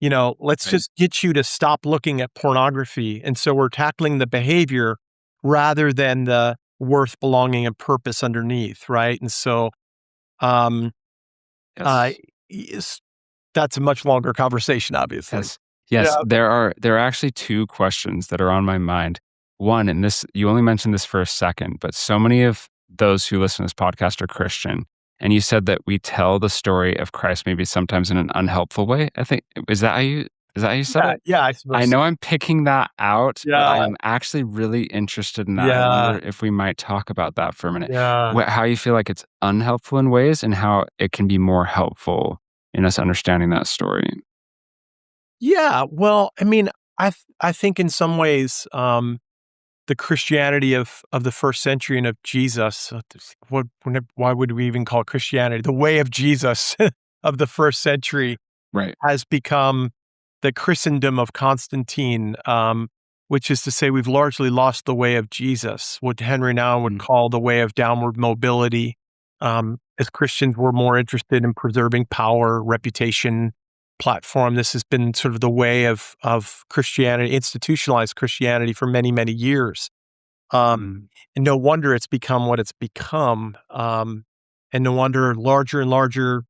Let's Right. just get you to stop looking at pornography. And so we're tackling the behavior rather than the worth, belonging, and purpose underneath, right? And so, um, uh, Yes. yes, that's a much longer conversation, obviously. Yes. Yes. Yeah. There are actually two questions that are on my mind. One, and this you only mentioned this for a second, but so many of those who listen to this podcast are Christian. And you said that we tell the story of Christ maybe sometimes in an unhelpful way. I think is that how you said Yeah. it? Yeah. I I suppose so. know I'm picking that out, but I Yeah. am actually really interested in that. I Yeah. wonder if we might talk about that for a minute. Yeah. How you feel like it's unhelpful in ways and how it can be more helpful in us understanding that story. Yeah. Well, I mean, I think in some ways, the Christianity of the first century and of Jesus, why would we even call it Christianity? The way of Jesus of the first century Right. has become the Christendom of Constantine, which is to say we've largely lost the way of Jesus, what Henry Nouwen would Mm. call the way of downward mobility. As Christians, we're more interested in preserving power, reputation, platform. This has been sort of the way of Christianity, institutionalized Christianity for many, many years. Um, Mm. and no wonder it's become what it's become. And no wonder larger and larger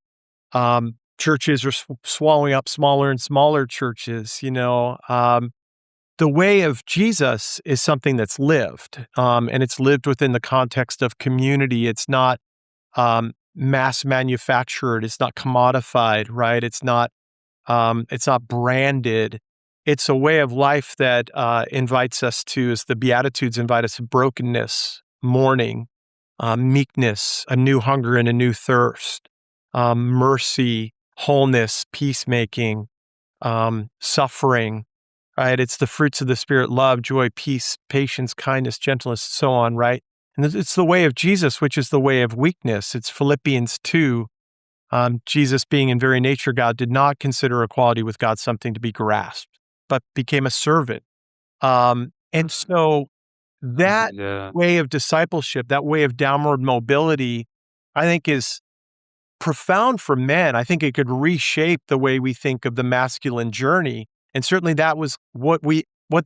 churches are swallowing up smaller and smaller churches. The way of Jesus is something that's lived, and it's lived within the context of community. It's not mass manufactured. It's not commodified, right? It's not branded. It's a way of life that invites us to, as the Beatitudes invite us to brokenness, mourning, meekness, a new hunger and a new thirst, mercy, wholeness, peacemaking, suffering, right? It's the fruits of the Spirit: love, joy, peace, patience, kindness, gentleness, so on, right? And it's the way of Jesus, which is the way of weakness. It's Philippians 2. Jesus, being in very nature God, did not consider equality with God something to be grasped, but became a servant. And so that Yeah. way of discipleship, that way of downward mobility, I think is profound for men. I think it could reshape the way we think of the masculine journey. And certainly that was what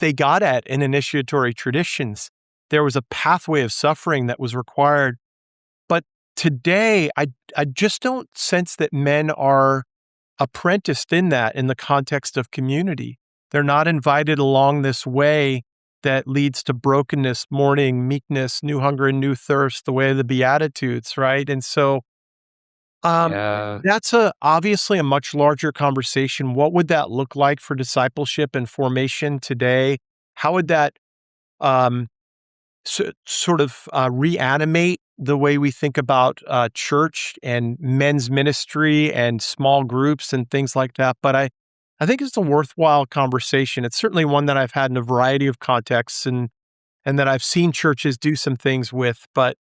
they got at in initiatory traditions. There was a pathway of suffering that was required. But today, I just don't sense that men are apprenticed in that in the context of community. They're not invited along this way that leads to brokenness, mourning, meekness, new hunger and new thirst, the way of the Beatitudes, right? And so Yeah. that's obviously a much larger conversation. What would that look like for discipleship and formation today? How would that um, sort of reanimate the way we think about church and men's ministry and small groups and things like that? But I think it's a worthwhile conversation. It's certainly one that I've had in a variety of contexts and that I've seen churches do some things with. But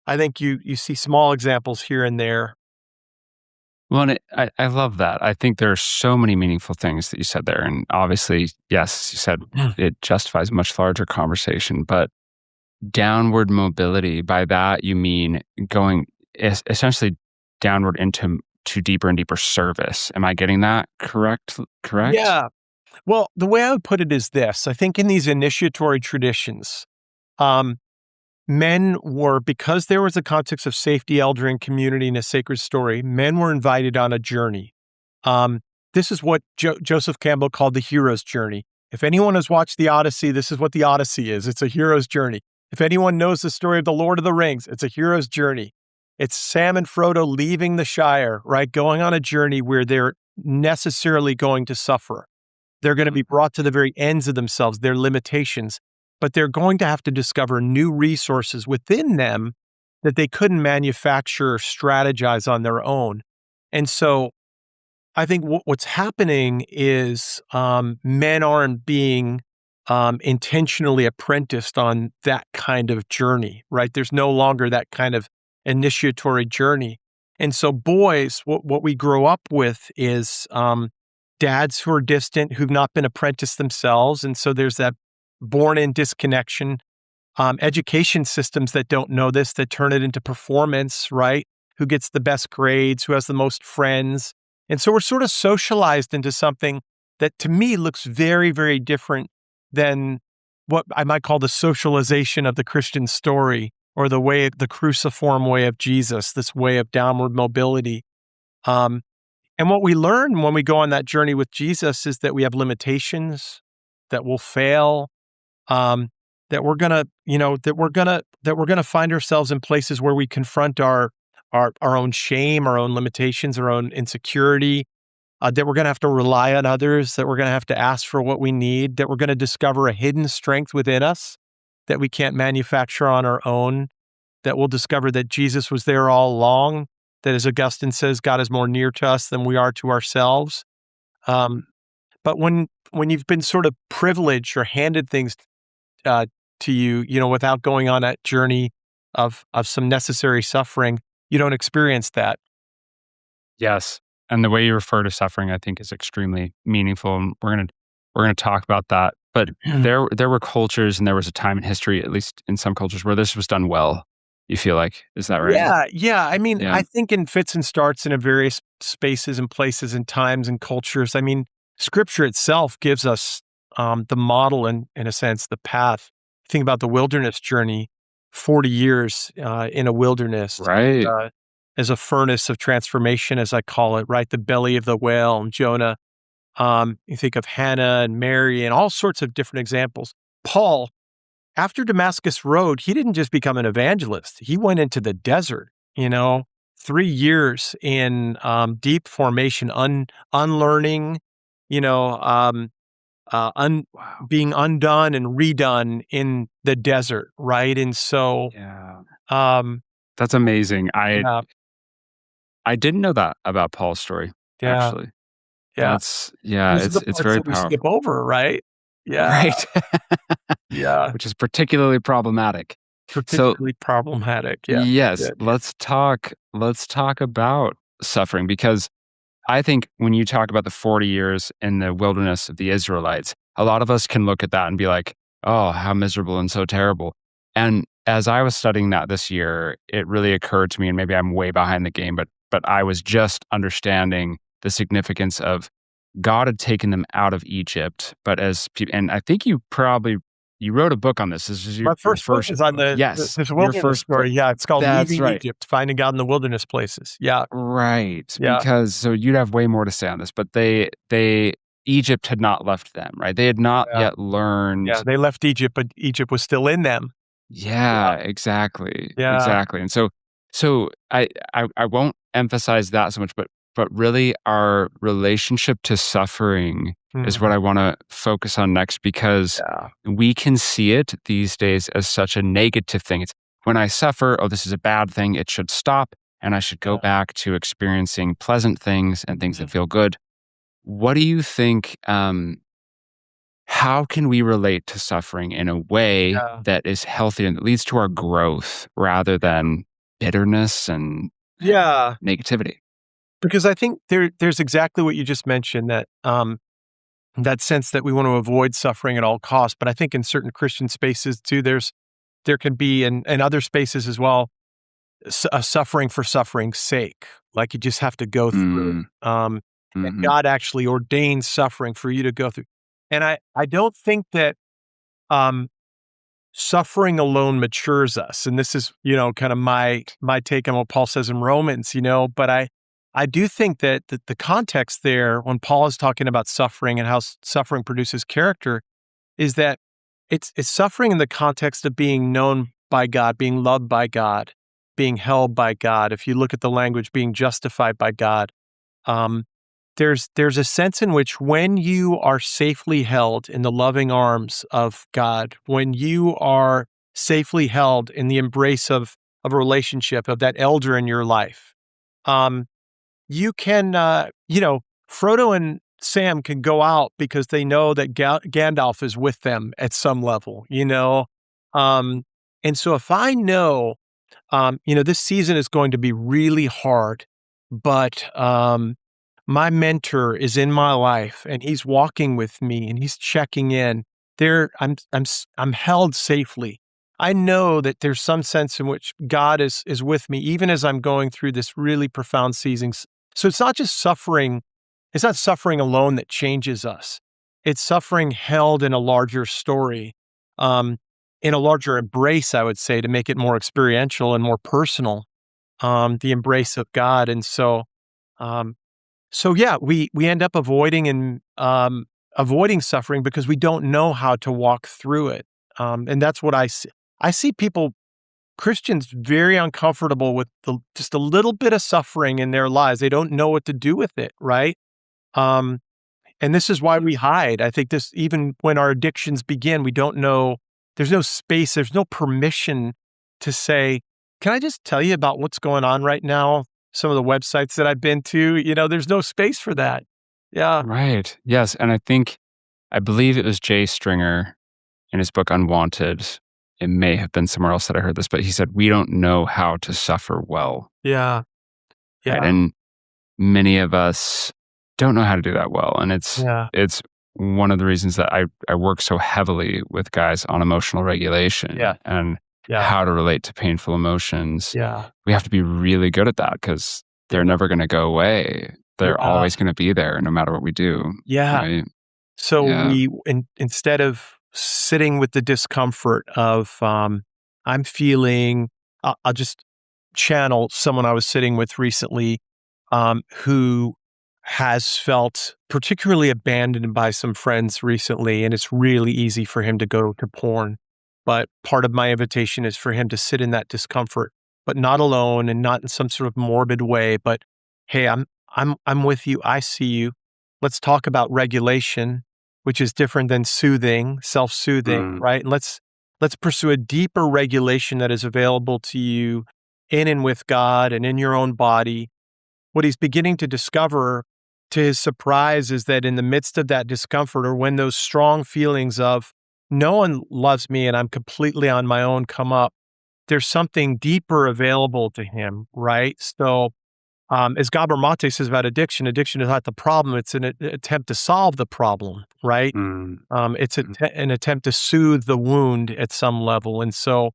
I think you see small examples here and there. Well, and I love that. I think there are so many meaningful things that you said there. And obviously, yes, you said it justifies a much larger conversation, but downward mobility, by that you mean going essentially downward into to deeper and deeper service. Am I getting that correct? Yeah. Well, the way I would put it is this. I think in these initiatory traditions, um, men were, because there was a context of safety, eldering, community, and a sacred story, men were invited on a journey. Um, this is what Joseph Campbell called the hero's journey. If anyone has watched the Odyssey, this is what the Odyssey is. It's a hero's journey. If anyone knows the story of the Lord of the Rings, it's a hero's journey. It's Sam and Frodo leaving the Shire, right? Going on a journey where they're necessarily going to suffer. They're going to be brought to the very ends of themselves, their limitations, but they're going to have to discover new resources within them that they couldn't manufacture or strategize on their own. And so I think what's happening is men aren't being intentionally apprenticed on that kind of journey, right? There's no longer that kind of initiatory journey. And so boys, what we grow up with is dads who are distant, who've not been apprenticed themselves. And so there's that born-in disconnection. education systems that don't know this, that turn it into performance, right? Who gets the best grades, who has the most friends. And so we're sort of socialized into something that to me looks very, very different than what I might call the socialization of the Christian story, or the cruciform way of Jesus, this way of downward mobility. Um, and what we learn when we go on that journey with Jesus is that we have limitations, that we'll fail, um, that we're gonna, that we're gonna find ourselves in places where we confront our own shame, our own limitations, our own insecurity, that we're gonna have to rely on others, that we're gonna have to ask for what we need, that we're gonna discover a hidden strength within us that we can't manufacture on our own, that we'll discover that Jesus was there all along, that, as Augustine says, God is more near to us than we are to ourselves. Um, but when you've been sort of privileged or handed things uh, to you, without going on that journey of some necessary suffering, you don't experience that. Yes. And the way you refer to suffering, I think, is extremely meaningful. And we're gonna talk about that. But there were cultures and there was a time in history, at least in some cultures, where this was done well. You feel like, is that right? Yeah, yeah. I mean, Yeah. I think in fits and starts in various spaces and places and times and cultures. I mean, Scripture itself gives us the model and, in a sense, the path. Think about the wilderness journey, 40 years in a wilderness, Right. as a furnace of transformation, as I call it, right? The belly of the whale and Jonah. You think of Hannah and Mary and all sorts of different examples. Paul, after Damascus Road, he didn't just become an evangelist. He went into the desert, 3 years in deep formation, unlearning, you know, um, Wow. being undone and redone in the desert, right? And so, Yeah. um, That's amazing. yeah, I didn't know that about Paul's story, yeah, actually. yeah. Yeah, These are the it's parts very that we skip powerful. over, right? Yeah, Right. yeah. Which is particularly problematic. So, Particularly problematic. Yeah, yes, good. let's talk about suffering, because I think when you talk about the 40 years in the wilderness of the Israelites, a lot of us can look at that and be like, "Oh, how miserable and so terrible." And as I was studying that this year, it really occurred to me, and maybe I'm way behind the game, but I was just understanding the significance of God had taken them out of Egypt, but as people, and I think you wrote a book on this. This is My your first book first is on book. Yes, this your wilderness first book. story. Yeah, it's called That's Leaving right. Egypt, Finding God in the Wilderness Places. Yeah, Right, yeah, because so you'd have way more to say on this, but they Egypt had not left them, right? They had not yeah, yet learned. yeah. They left Egypt, but Egypt was still in them. Yeah, Yeah, exactly, yeah. exactly, and so I won't emphasize that so much, but really our relationship to suffering is what Mhm. I wanna focus on next, because Yeah, we can see it these days as such a negative thing. It's when I suffer, "Oh, this is a bad thing, it should stop, and I should go yeah. back to experiencing pleasant things and things that Mhm. feel good." What do you think, how can we relate to suffering in a way Yeah, that is healthy and that leads to our growth rather than bitterness and yeah. negativity? Because I think there's exactly what you just mentioned, that sense that we want to avoid suffering at all costs. But I think in certain Christian spaces too, there can be, and other spaces as well, a suffering for suffering's sake. Like, you just have to go through. Mm, And mhm. God actually ordains suffering for you to go through. And I don't think that um, suffering alone matures us. And this is, kind of my take on what Paul says in Romans. But I do think that the context there, when Paul is talking about suffering and how suffering produces character, is that it's suffering in the context of being known by God, being loved by God, being held by God. If you look at the language, being justified by God. Um, there's a sense in which when you are safely held in the loving arms of God, when you are safely held in the embrace of a relationship, of that elder in your life, um, you can, Frodo and Sam can go out because they know that Gandalf is with them at some level. Um, and so if I know, this season is going to be really hard, but my mentor is in my life and he's walking with me and he's checking in. I'm held safely. I know that there's some sense in which God is with me, even as I'm going through this really profound season. So it's not just suffering. It's not suffering alone that changes us. It's suffering held in a larger story, um, in a larger embrace, I would say, to make it more experiential and more personal. The embrace of God, and um, so yeah, we end up avoiding suffering because we don't know how to walk through it, and that's what I see. I see people, Christians, very uncomfortable with just a little bit of suffering in their lives. They don't know what to do with it, right? Um, and this is why we hide. I think this, even when our addictions begin, we don't know. There's no space. There's no permission to say, "Can I just tell you about what's going on right now?" Some of the websites that I've been to, there's no space for that. Yeah, Right. Yes. And I believe it was Jay Stringer in his book Unwanted. It may have been somewhere else that I heard this, but he said, we don't know how to suffer well. yeah, Right. yeah, And many of us don't know how to do that well. And yeah, it's one of the reasons that I work so heavily with guys on emotional yeah, regulation and yeah, how to relate to painful emotions. yeah, We have to be really good at that because they're never going to go away. They're yeah, always going to be there no matter what we do. yeah. Right. So Yeah. instead of sitting with the discomfort of, I'm feeling, I'll just channel someone I was sitting with recently, who has felt particularly abandoned by some friends recently, and it's really easy for him to go to porn. But part of my invitation is for him to sit in that discomfort, but not alone and not in some sort of morbid way, but hey, I'm with you. I see you. Let's talk about regulation, which is different than soothing, self-soothing, Mm. right? And let's pursue a deeper regulation that is available to you in and with God and in your own body. What he's beginning to discover, to his surprise, is that in the midst of that discomfort, or when those strong feelings of no one loves me and I'm completely on my own come up, there's something deeper available to him, right? So, as Gabor Mate says about addiction, addiction is not the problem; it's an attempt to solve the problem, right? Mm. It's Mm. an attempt to soothe the wound at some level, and so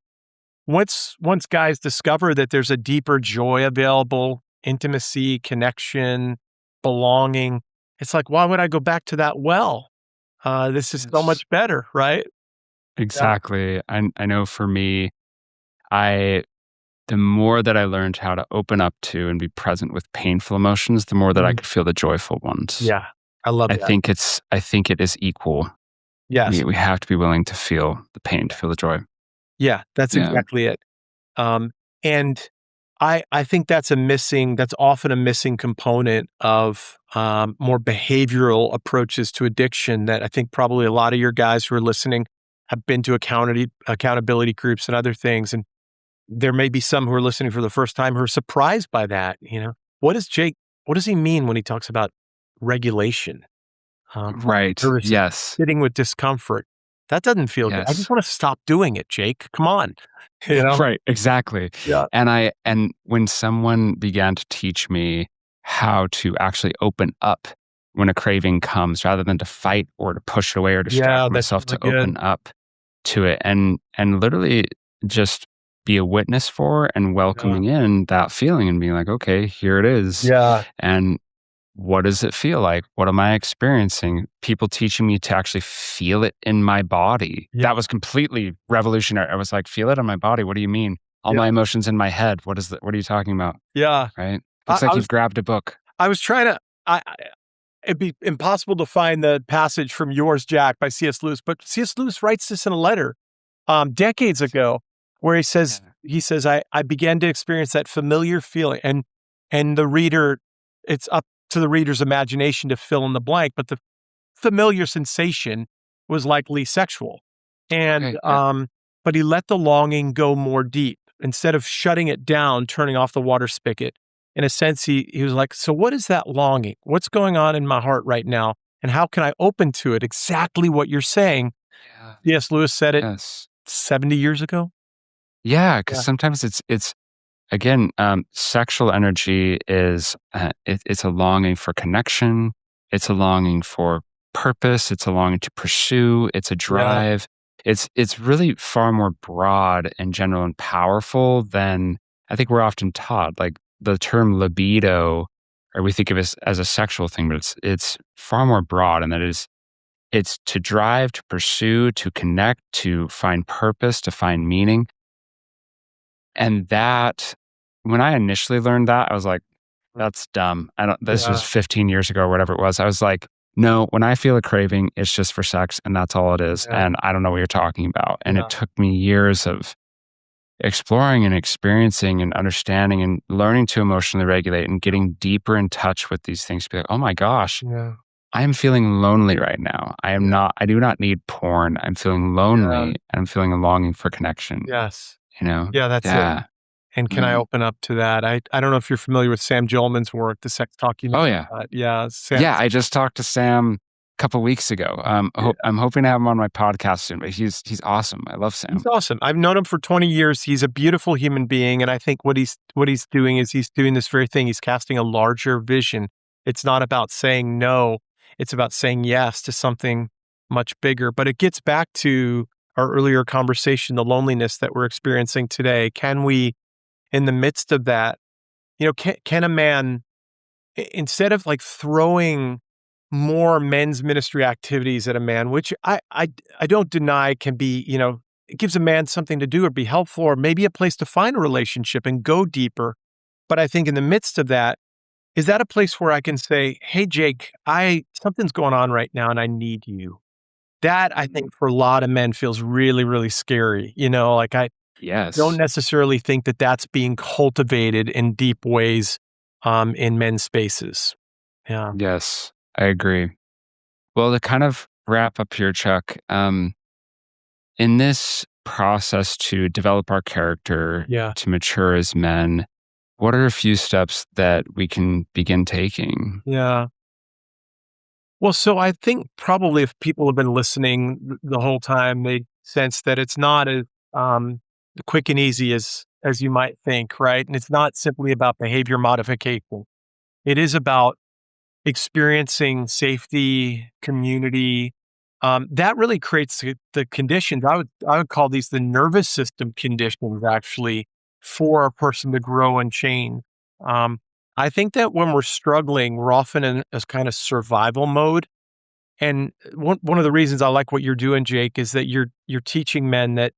once guys discover that there's a deeper joy available, intimacy, connection, belonging, it's like, why would I go back to that well? This is so Yes. much better, right? Yeah. Exactly. I know for me, I the more that I learned how to open up to and be present with painful emotions, the more that I Mhm. could feel the joyful ones. Yeah. I love that. I think it is equal. Yes. We have to be willing to feel the pain, to feel the joy. Yeah, that's Yeah. exactly it. And I think that's often a missing component of, more behavioral approaches to addiction that I think probably a lot of your guys who are listening have been to accountability groups and other things, and there may be some who are listening for the first time who are surprised by that, you know? What does he mean when he talks about regulation? Right. Nervous Yes. sitting with discomfort. That doesn't feel good. I just Yes. wanna stop doing it, Jake. Come on. You know? Right, exactly. Yeah. And when someone began to teach me how to actually open up when a craving comes rather than to fight or to push it away or Yeah, distract that's myself, really to good. open up to it and literally just be a witness for and Yeah. welcoming in that feeling and being like, okay, here it is. Yeah. And what does it feel like? What am I experiencing? People teaching me to actually feel it in my body. Yeah. That was completely revolutionary. I was like, feel it in my body. What do you mean? All Yeah. my emotions in my head. What are you talking about? Yeah. Right? I Looks like I was you've grabbed a book. I was trying to I it'd be impossible to find the passage from Yours, Jack by C.S. Lewis, but C.S. Lewis writes this in a letter, decades ago, where Yeah. he says, I began to experience that familiar feeling, and the reader, it's up to the reader's imagination to fill in the blank, but the familiar sensation was likely sexual. And, Okay. Yeah. but he let the longing go more deep. Instead of shutting it down, turning off the water spigot, in a sense, he was like, so what is that longing? What's going on in my heart right now? And how can I open to it? Exactly what you're saying. Yeah. C.S. Lewis said it Yes. 70 years ago. Yeah. Because Yeah. sometimes it's again, sexual energy is it's a longing for connection. It's a longing for purpose. It's a longing to pursue. It's a Yeah. drive. it's really far more broad and general and powerful than I think we're often taught. Like the term libido, or we think of it as a sexual thing, but it's far more broad, and that is it's to drive, to pursue, to connect, to find purpose, to find meaning. And that when I initially learned that, I was like, that's dumb. I don't this was Yeah, 15 years ago or whatever it was. I was like, no, when I feel a craving, it's just for sex and that's all it is. yeah, And I don't know what you're talking about. And it yeah, took me years of exploring and experiencing and understanding and learning to emotionally regulate and getting deeper in touch with these things to be like, oh my gosh, yeah, I am feeling lonely right now. I do not need porn. I'm feeling yeah, lonely and I'm feeling a longing for connection, yes. you know? Yeah, that's it. Yeah. And can I Mm. open up to that? I don't know if you're familiar with Sam Jolman's work, the sex talk, you know, Oh yeah. yeah, Sam. Yeah, I just talked to Sam a couple weeks ago. I'm hoping to have him on my podcast soon, but he's awesome. I love He's Sam. awesome. I've known him for 20 years. He's a beautiful human being, and I think what he's doing is he's doing this very thing. He's casting a larger vision. It's not about saying no, it's about saying yes to something much bigger. But it gets back to our earlier conversation, the loneliness that we're experiencing today. Can we, in the midst of that, can a man instead of like throwing more men's ministry activities at a man, which I don't deny can be, it gives a man something to do or be helpful or maybe a place to find a relationship and go deeper. But I think in the midst of that, is that a place where I can say, "Hey Jake, I something's going on right now and I need you." That I think for a lot of men feels really, really scary. Like I don't Yes. necessarily think that that's being cultivated in deep ways in men's spaces. Yeah. Yes, I agree. Well, to kind of wrap up here, Chuck, in this process to develop our character, Yeah. to mature as men, what are a few steps that we can begin taking? Yeah. Well, so I think probably if people have been listening the whole time, they sense that it's not as um, quick and easy as you might think, right? And it's not simply about behavior modification. It is about experiencing safety, community. That really creates the conditions. I would call these the nervous system conditions actually for a person to grow and change. Um, I think that when we're struggling, we're often in a kind of survival mode. And one of the reasons I like what you're doing, Jake, is that you're teaching men that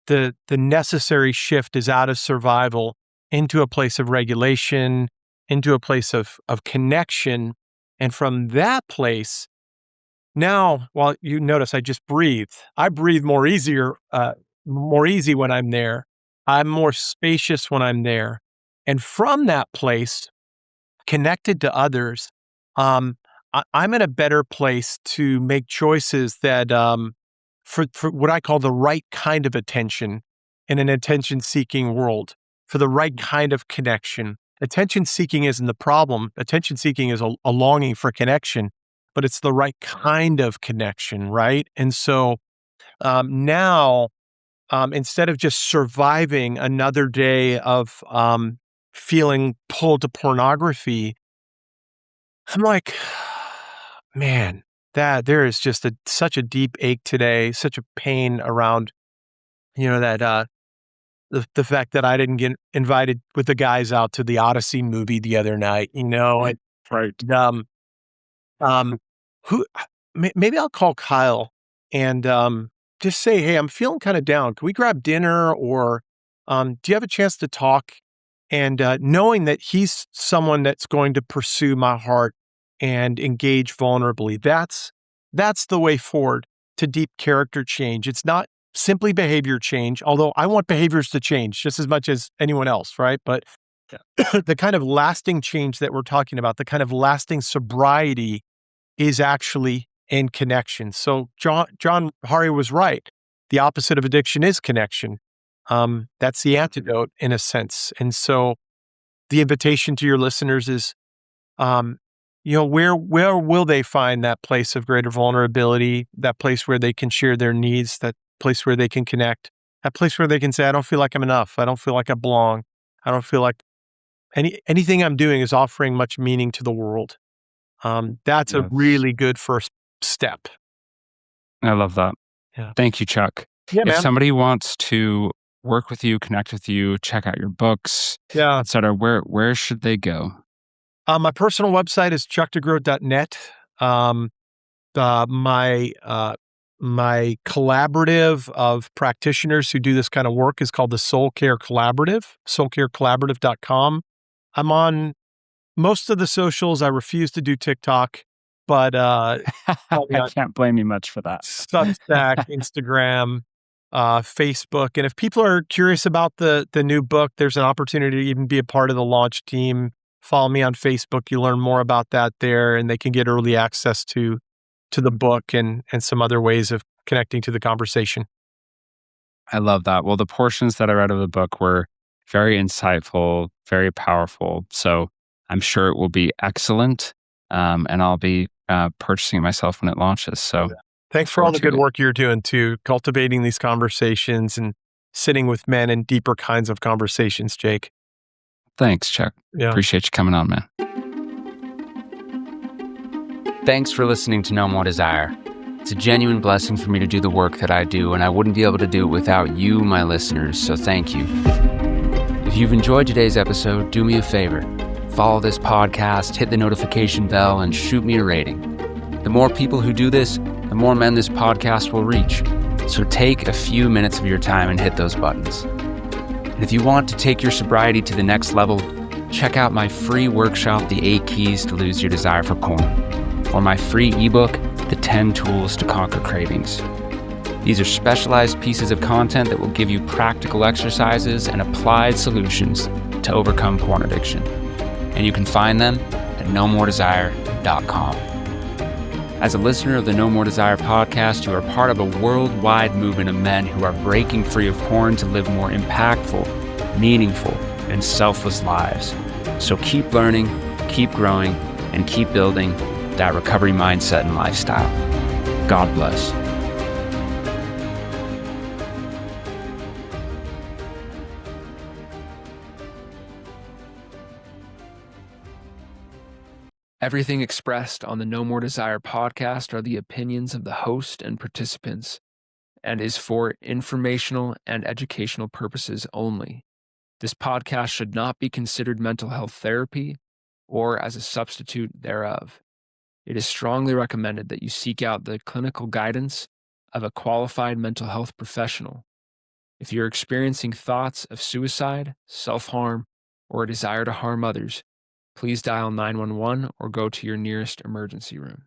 the necessary shift is out of survival into a place of regulation, into a place of connection. And from that place, now, while you notice I just breathe, I breathe more easy when I'm there. I'm more spacious when I'm there. And from that place, connected to others, um, I'm in a better place to make choices that for what I call the right kind of attention in an attention seeking world, for the right kind of connection. Attention seeking isn't the problem. Attention seeking is a longing for connection, but it's the right kind of connection, right? And so now, instead of just surviving another day of feeling pulled to pornography, I'm like, man, that there is just such a deep ache today, such a pain around, that the fact that I didn't get invited with the guys out to the Odyssey movie the other night, Right. um, um, who maybe I'll call Kyle and just say, hey, I'm feeling kind of down. Can we grab dinner or do you have a chance to talk? And knowing that he's someone that's going to pursue my heart and engage vulnerably, that's the way forward to deep character change. It's not simply behavior change, although I want behaviors to change just as much as anyone else, right? But the kind of lasting change that we're talking about, the kind of lasting sobriety is actually in connection. So John Hari was right. The opposite of addiction is connection. That's the antidote in a sense. And so the invitation to your listeners is, where will they find that place of greater vulnerability, that place where they can share their needs, that place where they can connect, that place where they can say, I don't feel like I'm enough. I don't feel like I belong. I don't feel like anything I'm doing is offering much meaning to the world. That's a Yes. really good first step. I love that. Yeah. Thank you, Chuck. Yeah, If man. somebody wants to work with you, connect with you, check out your books, Yeah. etc., where should they go? My personal website is chuckdegroat.net. Um, my collaborative of practitioners who do this kind of work is called the Soul Care Collaborative, soulcarecollaborative.com. I'm on most of the socials. I refuse to do TikTok, but follow me I on can't blame you much for that. Substack, Instagram, Facebook. And if people are curious about the new book, there's an opportunity to even be a part of the launch team. Follow me on Facebook. You learn more about that there, and they can get early access to the book and some other ways of connecting to the conversation. I love that. Well, the portions that I read of the book were very insightful, very powerful. So I'm sure it will be excellent. And I'll be purchasing it myself when it launches. So Thanks for all the forward to good it. work you're doing too, cultivating these conversations and sitting with men in deeper kinds of conversations, Jake. Thanks, Chuck. Yeah. Appreciate you coming on, man. Thanks for listening to No More Desire. It's a genuine blessing for me to do the work that I do, and I wouldn't be able to do it without you, my listeners, so thank you. If you've enjoyed today's episode, do me a favor. Follow this podcast, hit the notification bell, and shoot me a rating. The more people who do this, the more men this podcast will reach. So take a few minutes of your time and hit those buttons. And if you want to take your sobriety to the next level, check out my free workshop, The 8 Keys to Lose Your Desire for Porn, or my free ebook, The 10 Tools to Conquer Cravings. These are specialized pieces of content that will give you practical exercises and applied solutions to overcome porn addiction. And you can find them at nomordesire.com. As a listener of the No More Desire podcast, you are part of a worldwide movement of men who are breaking free of porn to live more impactful, meaningful, and selfless lives. So keep learning, keep growing, and keep building that recovery mindset and lifestyle. God bless. Everything expressed on the No More Desire podcast are the opinions of the host and participants and is for informational and educational purposes only. This podcast should not be considered mental health therapy or as a substitute thereof. It is strongly recommended that you seek out the clinical guidance of a qualified mental health professional. If you're experiencing thoughts of suicide, self-harm, or a desire to harm others, please dial 911 or go to your nearest emergency room.